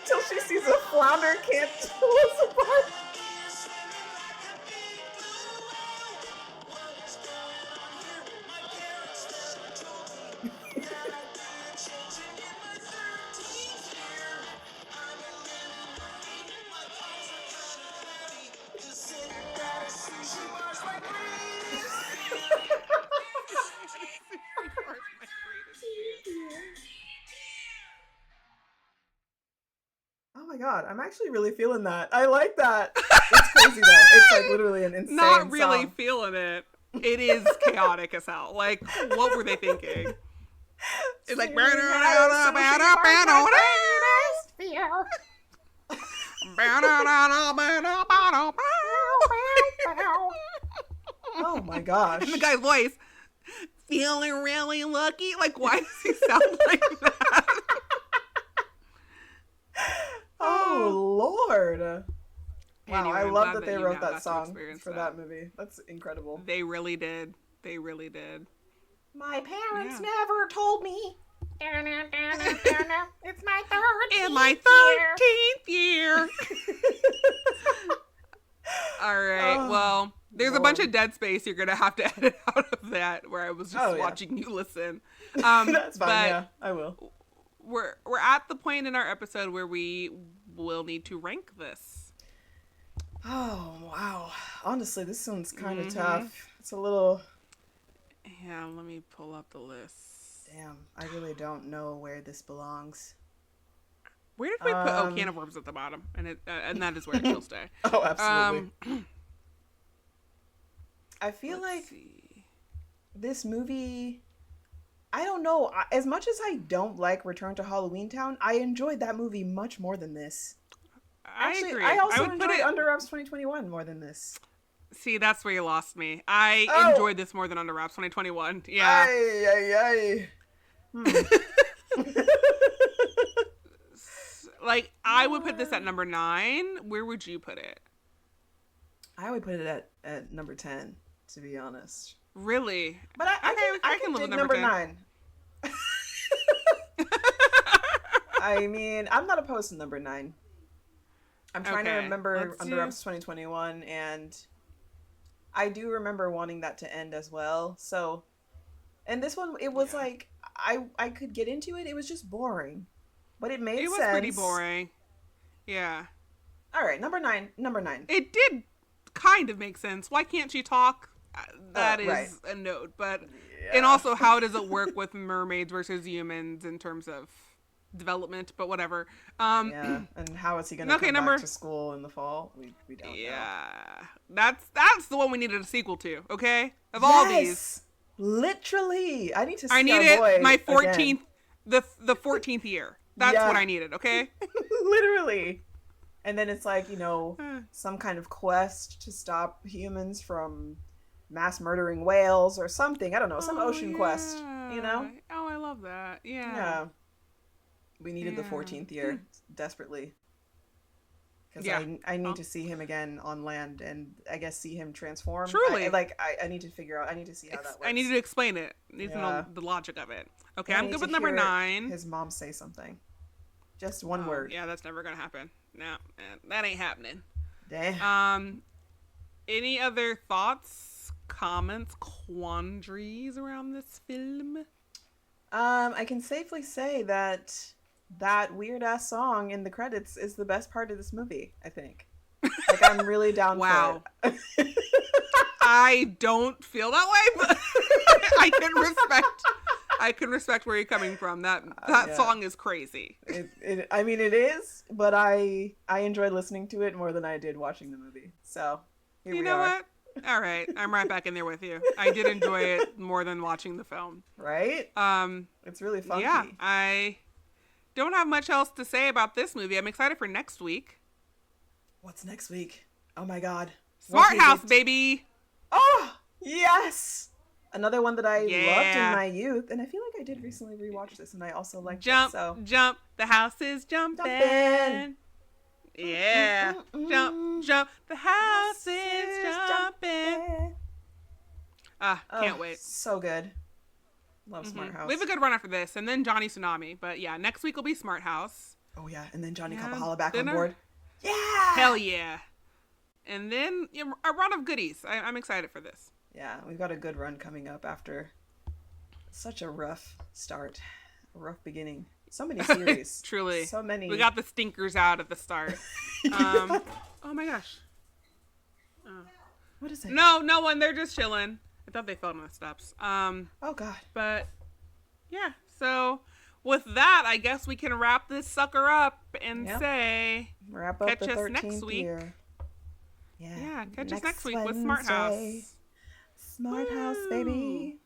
S2: Till she sees a flounder can't tell us apart. Oh my god, I'm actually really feeling that. I like that. It's crazy though. It's like literally an insane
S1: Not really
S2: song.
S1: feeling it. It is chaotic as hell. Like, what were they thinking? It's like
S2: oh my gosh.
S1: And the guy's voice, feeling really lucky. Like, why does he sound like that?
S2: Oh Lord. Wow,
S1: Anyway,
S2: I
S1: I'm
S2: love
S1: glad
S2: that they
S1: you
S2: wrote
S1: now
S2: that
S1: got to
S2: song
S1: experience
S2: for that movie. That's incredible.
S1: They really did. They really did.
S2: My parents never told me. It's my 13th
S1: In my 13th year. All right. Well, there's a bunch of dead space you're going to have to edit out of that where I was just watching you listen.
S2: That's fine. Yeah, I will.
S1: We're at the point in our episode where we will need to rank this.
S2: Oh, wow. Honestly, this one's kind of tough. It's a little...
S1: Yeah, let me pull up the list.
S2: Damn, I really don't know where this belongs.
S1: Where did we put Can of Worms at the bottom? And that is where it will stay.
S2: Oh, absolutely. I feel this movie... I don't know. As much as I don't like Return to Halloween Town, I enjoyed that movie much more than this. Actually,
S1: I agree.
S2: I also enjoyed Under Wraps 2021 more than this.
S1: See, that's where you lost me. I enjoyed this more than Under Wraps 2021. Yeah. Like, I would put this at number 9. Where would you put it?
S2: I would put it at number 10, to be honest.
S1: Really?
S2: But I can live with number 9. I mean, I'm not opposed to number 9. I'm trying to remember Under Wraps 2021, and I do remember wanting that to end as well. So, and this one, it was like, I could get into it. It was just boring, but it made sense. It was
S1: pretty boring. Yeah.
S2: All right, number 9.
S1: It did kind of make sense. Why can't she talk? That is a note, but and also how does it work with mermaids versus humans in terms of development? But whatever.
S2: And how is he going to come back to school in the fall? We don't know.
S1: Yeah, that's the one we needed a sequel to. Okay, of all these,
S2: literally, I need to.
S1: I needed my 14th, the 14th year. That's what I needed. Okay,
S2: literally. And then it's like, some kind of quest to stop humans from mass murdering whales or something. I don't know, some ocean quest,
S1: Oh, I love that. Yeah.
S2: We needed the 14th year desperately. Because I need to see him again on land and I guess see him transform.
S1: Truly.
S2: I need to figure out, I need to see how that works.
S1: I need to explain it. I need to know the logic of it. Okay, I'm good with number 9.
S2: His mom say something. Just one word.
S1: Yeah, that's never going to happen. No, that ain't happening.
S2: Damn.
S1: Any other thoughts, comments, quandaries around this film?
S2: I can safely say that weird ass song in the credits is the best part of this movie, I think. Like, I'm really down for it.
S1: I don't feel that way, but I can respect where you're coming from. That song is crazy.
S2: I mean, it is, but I enjoyed listening to it more than I did watching the movie. So here we are. You know what?
S1: All right, I'm right back in there with you. I did enjoy it more than watching the film.
S2: Right? It's really funky.
S1: Yeah, I don't have much else to say about this movie. I'm excited for next week.
S2: What's next week? Oh my God.
S1: Smart House, baby.
S2: Oh, yes. Another one that I loved in my youth. And I feel like I did recently rewatch this and I also liked it. So.
S1: Jump. The house is jumping. Yeah. Jump. The house is jumping. Can't wait.
S2: So good. Love Smart House.
S1: We have a good run after this. And then Johnny Tsunami. But yeah, next week will be Smart House.
S2: Oh yeah. And then Johnny Kapahala back on board. Yeah.
S1: Hell yeah. And then a run of goodies. I'm excited for this.
S2: Yeah, we've got a good run coming up after such a rough start. A rough beginning. So many series.
S1: Truly.
S2: So many.
S1: We got the stinkers out at the start. Oh my gosh.
S2: What is it?
S1: No one. They're just chilling. I thought they fell on the steps.
S2: Oh God.
S1: But yeah, so with that, I guess we can wrap this sucker up and say
S2: wrap up
S1: catch
S2: the 13th
S1: us next week.
S2: Year.
S1: Yeah, catch us next week with Smart House.
S2: Smart House, baby.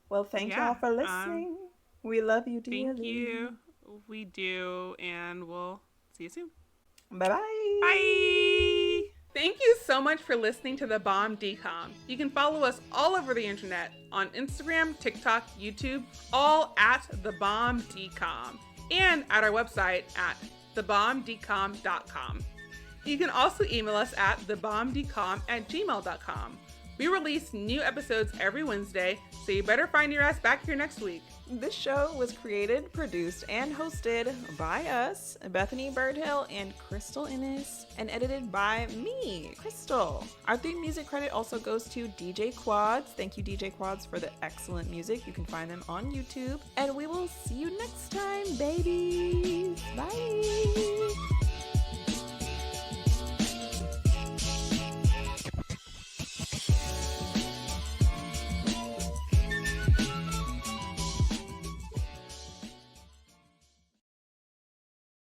S2: Well, thank y'all for listening. We love you dearly.
S1: Thank you. We do, and we'll see you soon.
S2: Bye-bye.
S1: Bye. Thank you so much for listening to The Bomb DCOM. You can follow us all over the internet on Instagram, TikTok, YouTube, all at The Bomb DCOM, and at our website at thebombdcom.com. You can also email us at thebombdcom@gmail.com. We release new episodes every Wednesday, so you better find your ass back here next week.
S2: This show was created, produced, and hosted by us, Bethany Birdhill and Crystal Innes, and edited by me, Crystal. Our theme music credit also goes to DJ Quads. Thank you, DJ Quads, for the excellent music. You can find them on YouTube. And we will see you next time, babies. Bye.